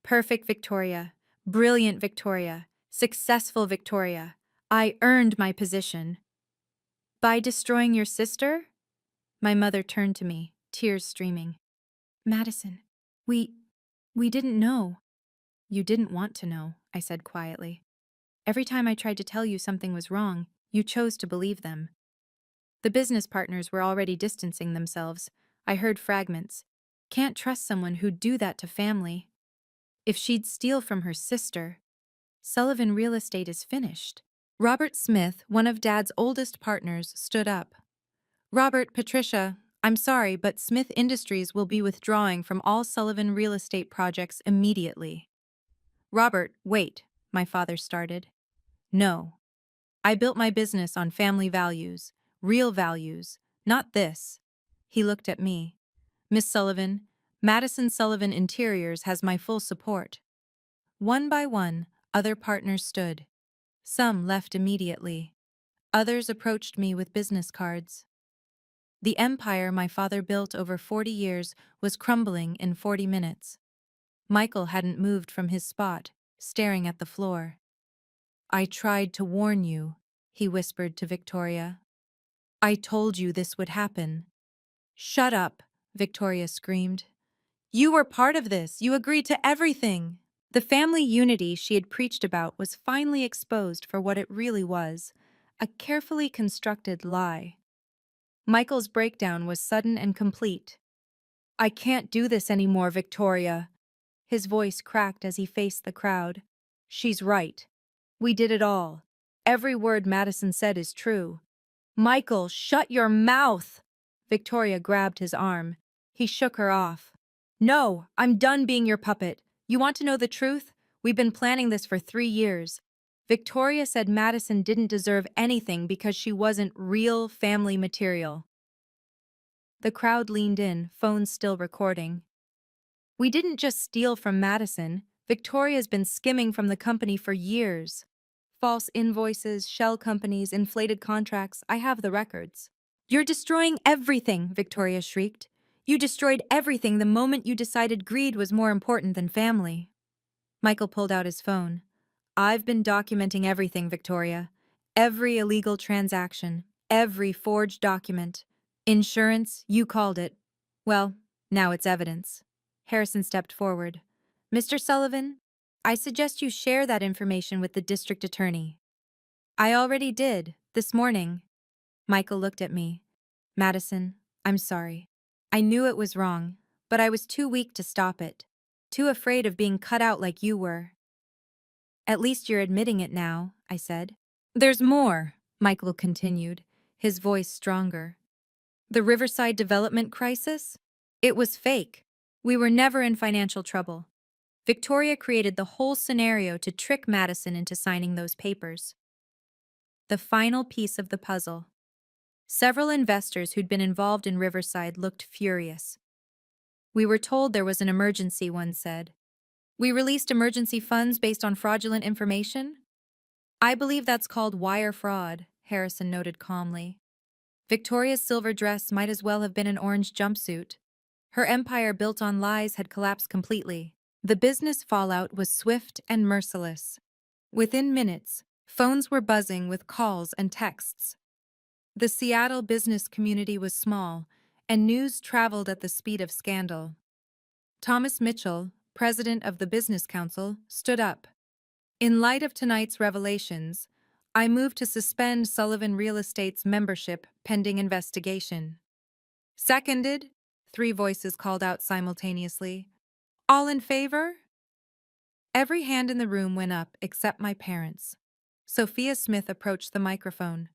Perfect Victoria, brilliant Victoria, successful Victoria. I earned my position. By destroying your sister? My mother turned to me, tears streaming. Madison, we didn't know. You didn't want to know, I said quietly. Every time I tried to tell you something was wrong, you chose to believe them. The business partners were already distancing themselves. I heard fragments. Can't trust someone who'd do that to family. If she'd steal from her sister. Sullivan Real Estate is finished. Robert Smith, one of Dad's oldest partners, stood up. Robert, Patricia, I'm sorry, but Smith Industries will be withdrawing from all Sullivan Real Estate projects immediately. Robert, wait, my father started. No. I built my business on family values, real values, not this. He looked at me. Miss Sullivan, Madison Sullivan Interiors has my full support. One by one, other partners stood. Some left immediately. Others approached me with business cards. The empire my father built over 40 years was crumbling in 40 minutes. Michael hadn't moved from his spot, staring at the floor. I tried to warn you, he whispered to Victoria. I told you this would happen. Shut up, Victoria screamed. You were part of this. You agreed to everything. The family unity she had preached about was finally exposed for what it really was, a carefully constructed lie. Michael's breakdown was sudden and complete. I can't do this anymore, Victoria. His voice cracked as he faced the crowd. She's right. We did it all. Every word Madison said is true. Michael, shut your mouth! Victoria grabbed his arm. He shook her off. No, I'm done being your puppet. You want to know the truth? We've been planning this for 3 years. Victoria said Madison didn't deserve anything because she wasn't real family material. The crowd leaned in, phones still recording. We didn't just steal from Madison. Victoria's been skimming from the company for years. False invoices, shell companies, inflated contracts, I have the records. You're destroying everything, Victoria shrieked. You destroyed everything the moment you decided greed was more important than family. Michael pulled out his phone. I've been documenting everything, Victoria. Every illegal transaction, every forged document. Insurance, you called it. Well, now it's evidence. Harrison stepped forward. Mr. Sullivan, I suggest you share that information with the district attorney. I already did, this morning. Michael looked at me. Madison, I'm sorry. I knew it was wrong, but I was too weak to stop it. Too afraid of being cut out like you were. At least you're admitting it now, I said. There's more, Michael continued, his voice stronger. The Riverside development crisis? It was fake. We were never in financial trouble. Victoria created the whole scenario to trick Madison into signing those papers. The final piece of the puzzle. Several investors who'd been involved in Riverside looked furious. We were told there was an emergency, one said. We released emergency funds based on fraudulent information? I believe that's called wire fraud, Harrison noted calmly. Victoria's silver dress might as well have been an orange jumpsuit. Her empire built on lies had collapsed completely. The business fallout was swift and merciless. Within minutes, phones were buzzing with calls and texts. The Seattle business community was small, and news traveled at the speed of scandal. Thomas Mitchell, president of the Business Council, stood up. In light of tonight's revelations, I move to suspend Sullivan Real Estate's membership pending investigation. Seconded, 3 voices called out simultaneously. All in favor? Every hand in the room went up except my parents. Sophia Smith approached the microphone.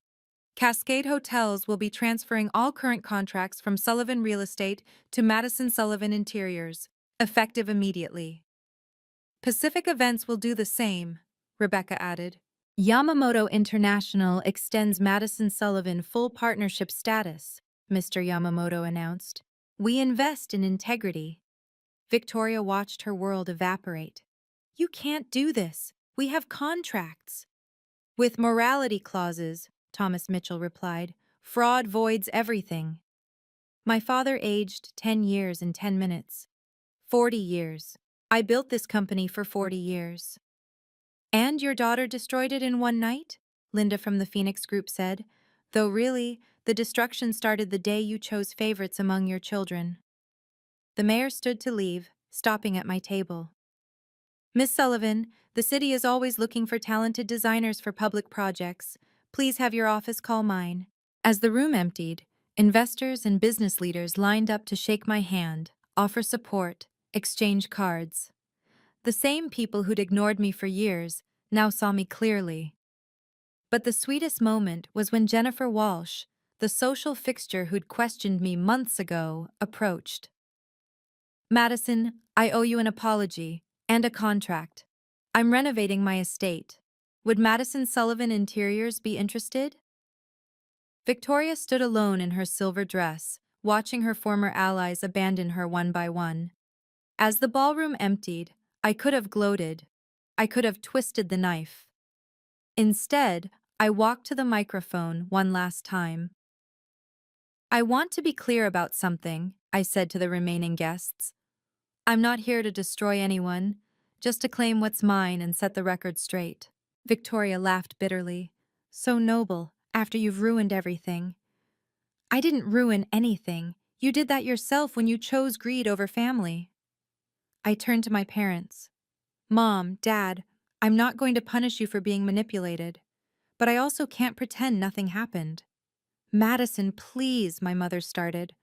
Cascade Hotels will be transferring all current contracts from Sullivan Real Estate to Madison Sullivan Interiors, effective immediately. Pacific Events will do the same, Rebecca added. Yamamoto International extends Madison Sullivan full partnership status, Mr. Yamamoto announced. We invest in integrity. Victoria watched her world evaporate. You can't do this. We have contracts. With morality clauses, Thomas Mitchell replied. Fraud voids everything. My father aged 10 years in 10 minutes. 40 years. I built this company for 40 years. And your daughter destroyed it in one night? Linda from the Phoenix Group said. Though really, the destruction started the day you chose favorites among your children. The mayor stood to leave, stopping at my table. Miss Sullivan, the city is always looking for talented designers for public projects. Please have your office call mine. As the room emptied, investors and business leaders lined up to shake my hand, offer support, exchange cards. The same people who'd ignored me for years now saw me clearly. But the sweetest moment was when Jennifer Walsh, the social fixture who'd questioned me months ago, approached. Madison, I owe you an apology and a contract. I'm renovating my estate. Would Madison Sullivan Interiors be interested? Victoria stood alone in her silver dress, watching her former allies abandon her one by one. As the ballroom emptied, I could have gloated. I could have twisted the knife. Instead, I walked to the microphone one last time. I want to be clear about something, I said to the remaining guests. I'm not here to destroy anyone, just to claim what's mine and set the record straight. Victoria laughed bitterly. So noble, after you've ruined everything. I didn't ruin anything. You did that yourself when you chose greed over family. I turned to my parents. Mom, Dad, I'm not going to punish you for being manipulated. But I also can't pretend nothing happened. Madison, please, my mother started.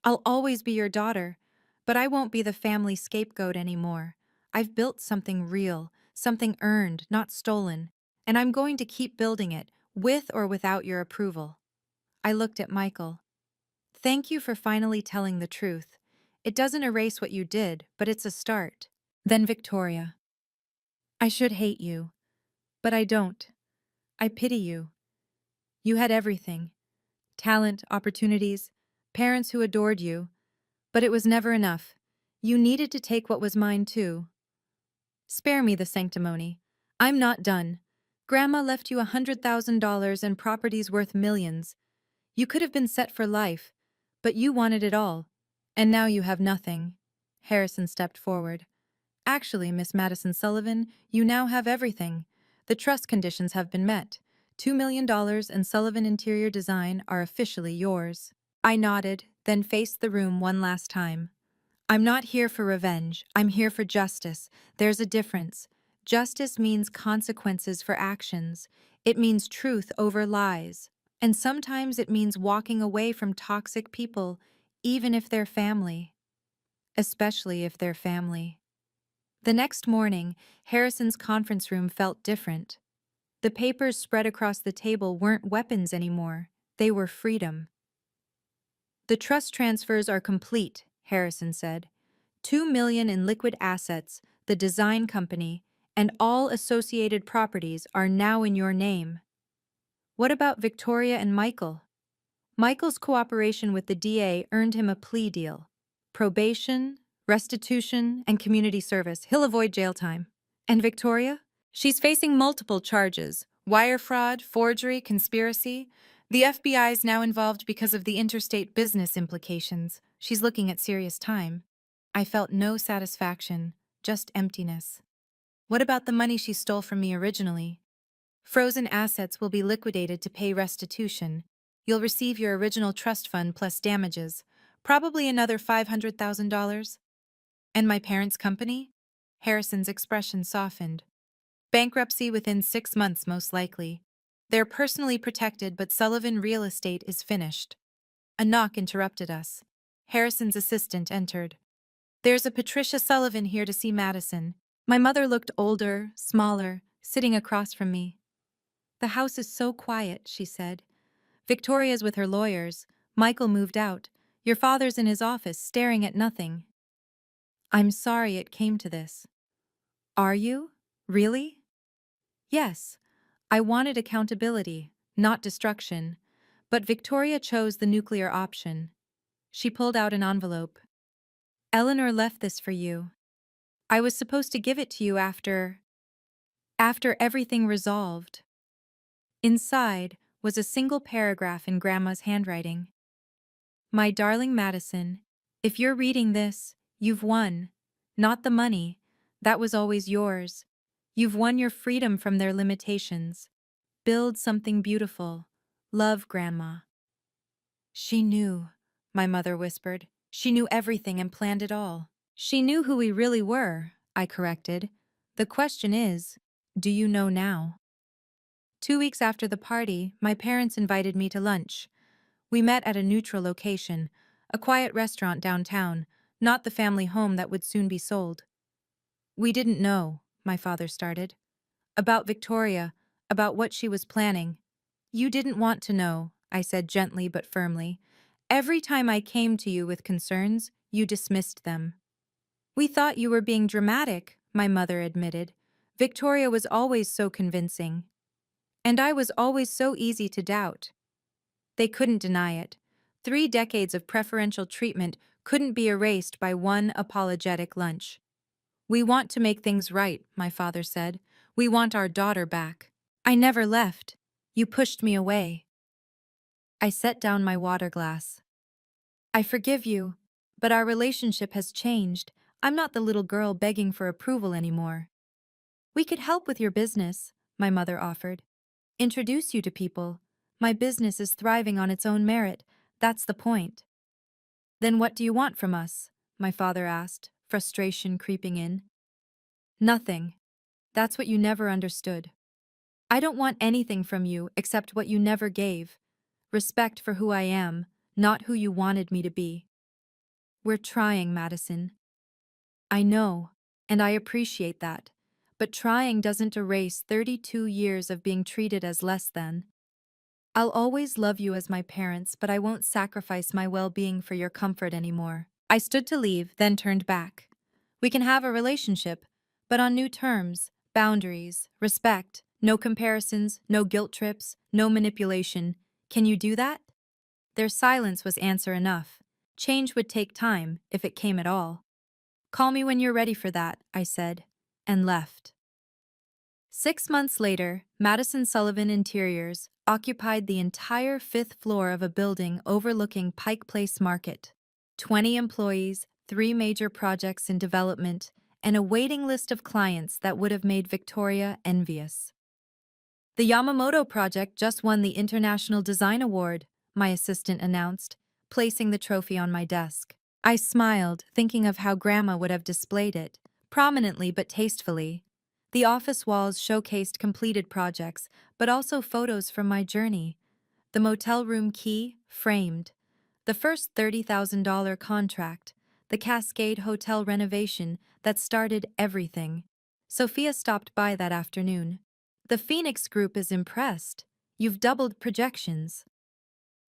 I'll always be your daughter, but I won't be the family scapegoat anymore. I've built something real, something earned, not stolen, and I'm going to keep building it, with or without your approval. I looked at Michael. Thank you for finally telling the truth. It doesn't erase what you did, but it's a start. Then Victoria. I should hate you, but I don't. I pity you. You had everything. Talent, opportunities, parents who adored you. But it was never enough. You needed to take what was mine too. Spare me the sanctimony. I'm not done. Grandma left you $100,000 and properties worth millions. You could have been set for life, but you wanted it all. And now you have nothing. Harrison stepped forward. Actually, Miss Madison Sullivan, you now have everything. The trust conditions have been met. $2 million and Sullivan Interior Design are officially yours. I nodded, then faced the room one last time. I'm not here for revenge. I'm here for justice. There's a difference. Justice means consequences for actions. It means truth over lies. And sometimes it means walking away from toxic people, even if they're family. Especially if they're family. The next morning, Harrison's conference room felt different. The papers spread across the table weren't weapons anymore. They were freedom. The trust transfers are complete, Harrison said. $2 million in liquid assets, the design company, and all associated properties are now in your name. What about Victoria and Michael? Michael's cooperation with the DA earned him a plea deal. Probation, restitution, and community service. He'll avoid jail time. And Victoria? She's facing multiple charges: wire fraud, forgery, conspiracy. The FBI's now involved because of the interstate business implications. She's looking at serious time. I felt no satisfaction, just emptiness. What about the money she stole from me originally? Frozen assets will be liquidated to pay restitution. You'll receive your original trust fund plus damages, probably another $500,000. And my parents' company? Harrison's expression softened. Bankruptcy within 6 months, most likely. They're personally protected, but Sullivan Real Estate is finished. A knock interrupted us. Harrison's assistant entered. There's a Patricia Sullivan here to see Madison. My mother looked older, smaller, sitting across from me. The house is so quiet, she said. Victoria's with her lawyers. Michael moved out. Your father's in his office, staring at nothing. I'm sorry it came to this. Are you? Really? Yes. I wanted accountability, not destruction. But Victoria chose the nuclear option. She pulled out an envelope. Eleanor left this for you. I was supposed to give it to you after everything resolved. Inside was a single paragraph in Grandma's handwriting. My darling Madison, if you're reading this, you've won. Not the money. That was always yours. You've won your freedom from their limitations. Build something beautiful. Love, Grandma. She knew, my mother whispered. She knew everything and planned it all. She knew who we really were, I corrected. The question is, do you know now? 2 weeks after the party, my parents invited me to lunch. We met at a neutral location, a quiet restaurant downtown, not the family home that would soon be sold. We didn't know, my father started. About Victoria, about what she was planning. You didn't want to know, I said gently but firmly. Every time I came to you with concerns, you dismissed them. We thought you were being dramatic, my mother admitted. Victoria was always so convincing. And I was always so easy to doubt. They couldn't deny it. 3 decades of preferential treatment couldn't be erased by one apologetic lunch. We want to make things right, my father said. We want our daughter back. I never left. You pushed me away. I set down my water glass. I forgive you, but our relationship has changed. I'm not the little girl begging for approval anymore. We could help with your business, my mother offered. Introduce you to people. My business is thriving on its own merit. That's the point. Then what do you want from us? My father asked, frustration creeping in. Nothing. That's what you never understood. I don't want anything from you except what you never gave. Respect for who I am, not who you wanted me to be. We're trying, Madison. I know, and I appreciate that. But trying doesn't erase 32 years of being treated as less than. I'll always love you as my parents, but I won't sacrifice my well-being for your comfort anymore. I stood to leave, then turned back. We can have a relationship, but on new terms, boundaries, respect, no comparisons, no guilt trips, no manipulation. Can you do that? Their silence was answer enough. Change would take time, if it came at all. Call me when you're ready for that, I said, and left. 6 months later, Madison Sullivan Interiors occupied the entire 5th floor of a building overlooking Pike Place Market. 20 employees, 3 major projects in development, and a waiting list of clients that would have made Victoria envious. The Yamamoto project just won the International Design Award, my assistant announced, placing the trophy on my desk. I smiled, thinking of how Grandma would have displayed it, prominently but tastefully. The office walls showcased completed projects, but also photos from my journey. The motel room key, framed. The first $30,000 contract. The Cascade Hotel renovation that started everything. Sophia stopped by that afternoon. The Phoenix Group is impressed. You've doubled projections.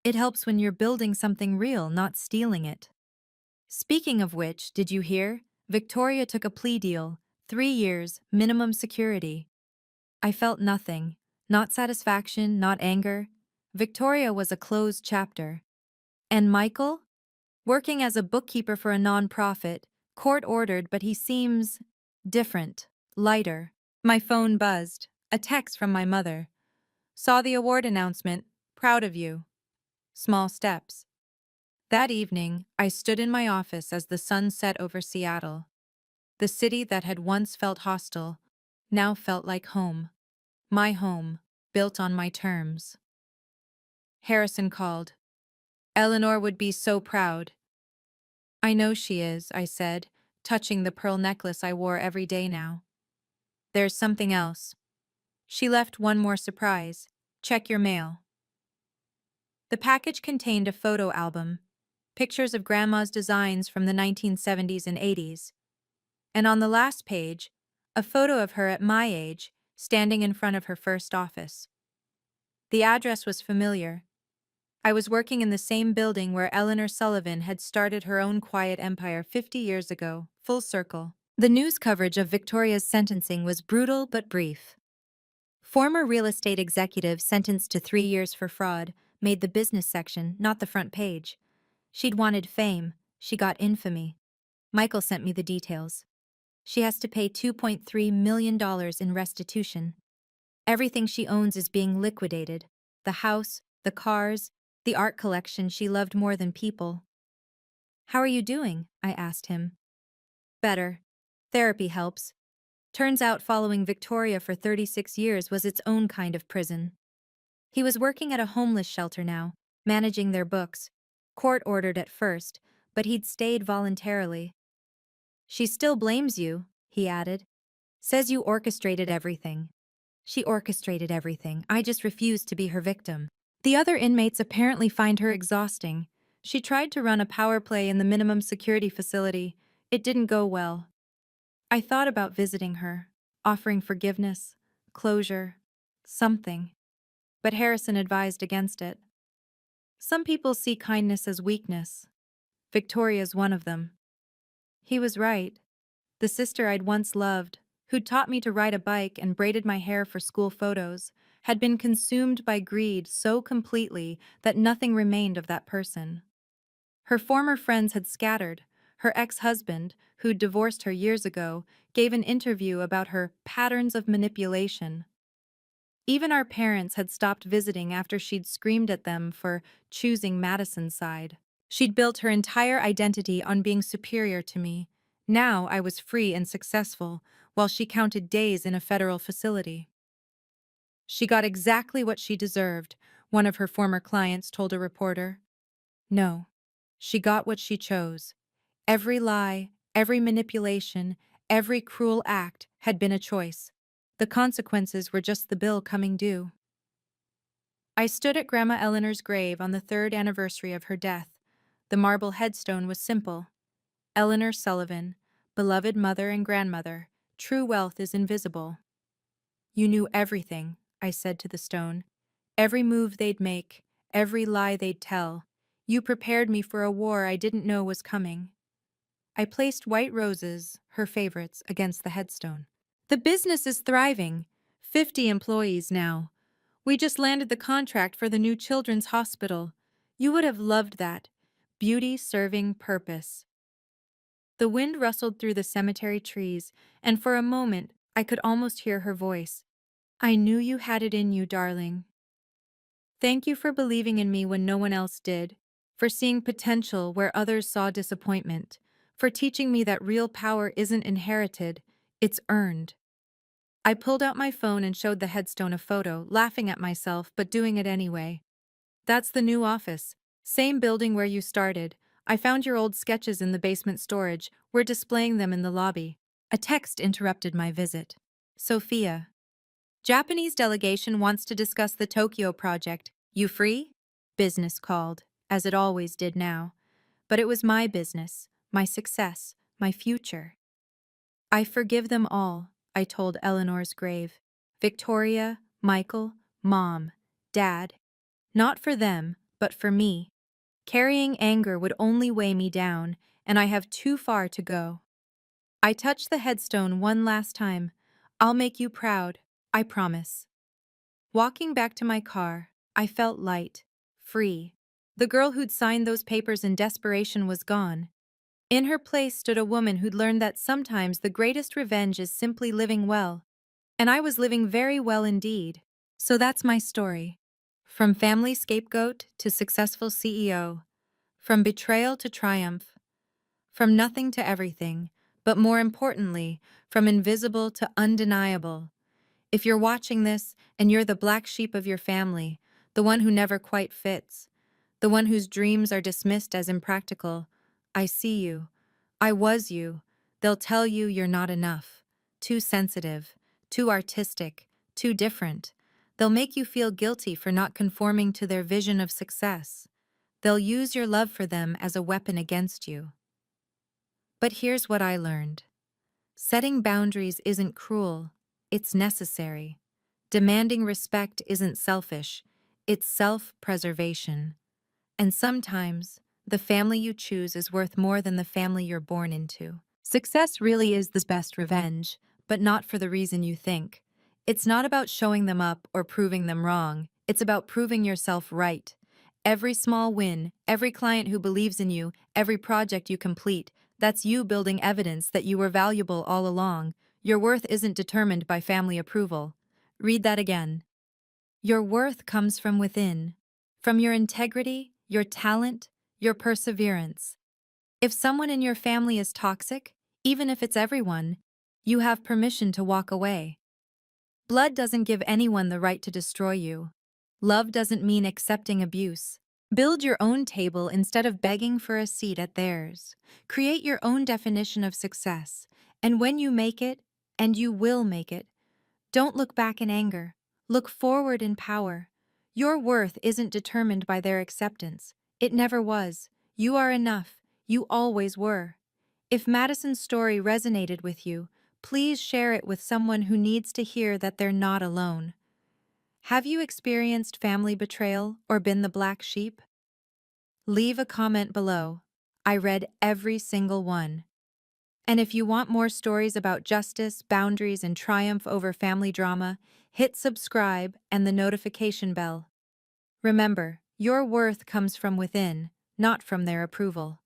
It helps when you're building something real, not stealing it. Speaking of which, did you hear? Victoria took a plea deal. 3 years, minimum security. I felt nothing. Not satisfaction, not anger. Victoria was a closed chapter. And Michael? Working as a bookkeeper for a non-profit, court-ordered, but he seems different, lighter. My phone buzzed. A text from my mother. Saw the award announcement. Proud of you. Small steps. That evening, I stood in my office as the sun set over Seattle. The city that had once felt hostile now felt like home. My home, built on my terms. Harrison called. Eleanor would be so proud. I know she is, I said, touching the pearl necklace I wore every day now. There's something else. She left one more surprise. Check your mail. The package contained a photo album, pictures of Grandma's designs from the 1970s and 80s. And on the last page, a photo of her at my age, standing in front of her first office. The address was familiar. I was working in the same building where Eleanor Sullivan had started her own quiet empire 50 years ago, full circle. The news coverage of Victoria's sentencing was brutal but brief. Former real estate executive sentenced to 3 years for fraud made the business section, not the front page. She'd wanted fame. She got infamy. Michael sent me the details. She has to pay $2.3 million in restitution. Everything she owns is being liquidated. The house, the cars, the art collection she loved more than people. How are you doing? I asked him. Better. Therapy helps. Turns out following Victoria for 36 years was its own kind of prison. He was working at a homeless shelter now, managing their books. Court-ordered at first, but he'd stayed voluntarily. She still blames you, he added. Says you orchestrated everything. She orchestrated everything. I just refused to be her victim. The other inmates apparently find her exhausting. She tried to run a power play in the minimum security facility. It didn't go well. I thought about visiting her, offering forgiveness, closure, something. But Harrison advised against it. Some people see kindness as weakness. Victoria's one of them. He was right. The sister I'd once loved, who'd taught me to ride a bike and braided my hair for school photos, had been consumed by greed so completely that nothing remained of that person. Her former friends had scattered. Her ex-husband, who'd divorced her years ago, gave an interview about her patterns of manipulation. Even our parents had stopped visiting after she'd screamed at them for choosing Madison's side. She'd built her entire identity on being superior to me. Now I was free and successful, while she counted days in a federal facility. She got exactly what she deserved, one of her former clients told a reporter. No, she got what she chose. Every lie, every manipulation, every cruel act had been a choice. The consequences were just the bill coming due. I stood at Grandma Eleanor's grave on the 3rd anniversary of her death. The marble headstone was simple. Eleanor Sullivan, beloved mother and grandmother, true wealth is invisible. You knew everything, I said to the stone. Every move they'd make, every lie they'd tell. You prepared me for a war I didn't know was coming. I placed white roses, her favorites, against the headstone. The business is thriving. 50 employees now. We just landed the contract for the new children's hospital. You would have loved that. Beauty serving purpose. The wind rustled through the cemetery trees, and for a moment I could almost hear her voice. I knew you had it in you, darling. Thank you for believing in me when no one else did, for seeing potential where others saw disappointment, for teaching me that real power isn't inherited, it's earned. I pulled out my phone and showed the headstone a photo, laughing at myself but doing it anyway. That's the new office. Same building where you started. I found your old sketches in the basement storage. We're displaying them in the lobby. A text interrupted my visit. Sophia. Japanese delegation wants to discuss the Tokyo project. You free? Business called, as it always did now. But it was my business, my success, my future. I forgive them all, I told Eleanor's grave. Victoria, Michael, Mom, Dad. Not for them, but for me. Carrying anger would only weigh me down, and I have too far to go. I touched the headstone one last time. I'll make you proud, I promise. Walking back to my car, I felt light, free. The girl who'd signed those papers in desperation was gone. In her place stood a woman who'd learned that sometimes the greatest revenge is simply living well. And I was living very well indeed. So that's my story. From family scapegoat to successful CEO. From betrayal to triumph. From nothing to everything. But more importantly, from invisible to undeniable. If you're watching this and you're the black sheep of your family, the one who never quite fits, the one whose dreams are dismissed as impractical, I see you. I was you. They'll tell you you're not enough. Too sensitive. Too artistic. Too different. They'll make you feel guilty for not conforming to their vision of success. They'll use your love for them as a weapon against you. But here's what I learned. Setting boundaries isn't cruel. It's necessary. Demanding respect isn't selfish. It's self-preservation. And sometimes, the family you choose is worth more than the family you're born into. Success really is the best revenge, but not for the reason you think. It's not about showing them up or proving them wrong. It's about proving yourself right. Every small win, every client who believes in you, every project you complete, that's you building evidence that you were valuable all along. Your worth isn't determined by family approval. Read that again. Your worth comes from within, from your integrity, your talent, your perseverance. If someone in your family is toxic, even if it's everyone, you have permission to walk away. Blood doesn't give anyone the right to destroy you. Love doesn't mean accepting abuse. Build your own table instead of begging for a seat at theirs. Create your own definition of success. And when you make it, and you will make it, don't look back in anger. Look forward in power. Your worth isn't determined by their acceptance. It never was. You are enough. You always were. If Madison's story resonated with you, please share it with someone who needs to hear that they're not alone. Have you experienced family betrayal or been the black sheep? Leave a comment below. I read every single one. And if you want more stories about justice, boundaries, and triumph over family drama, hit subscribe and the notification bell. Remember, your worth comes from within, not from their approval.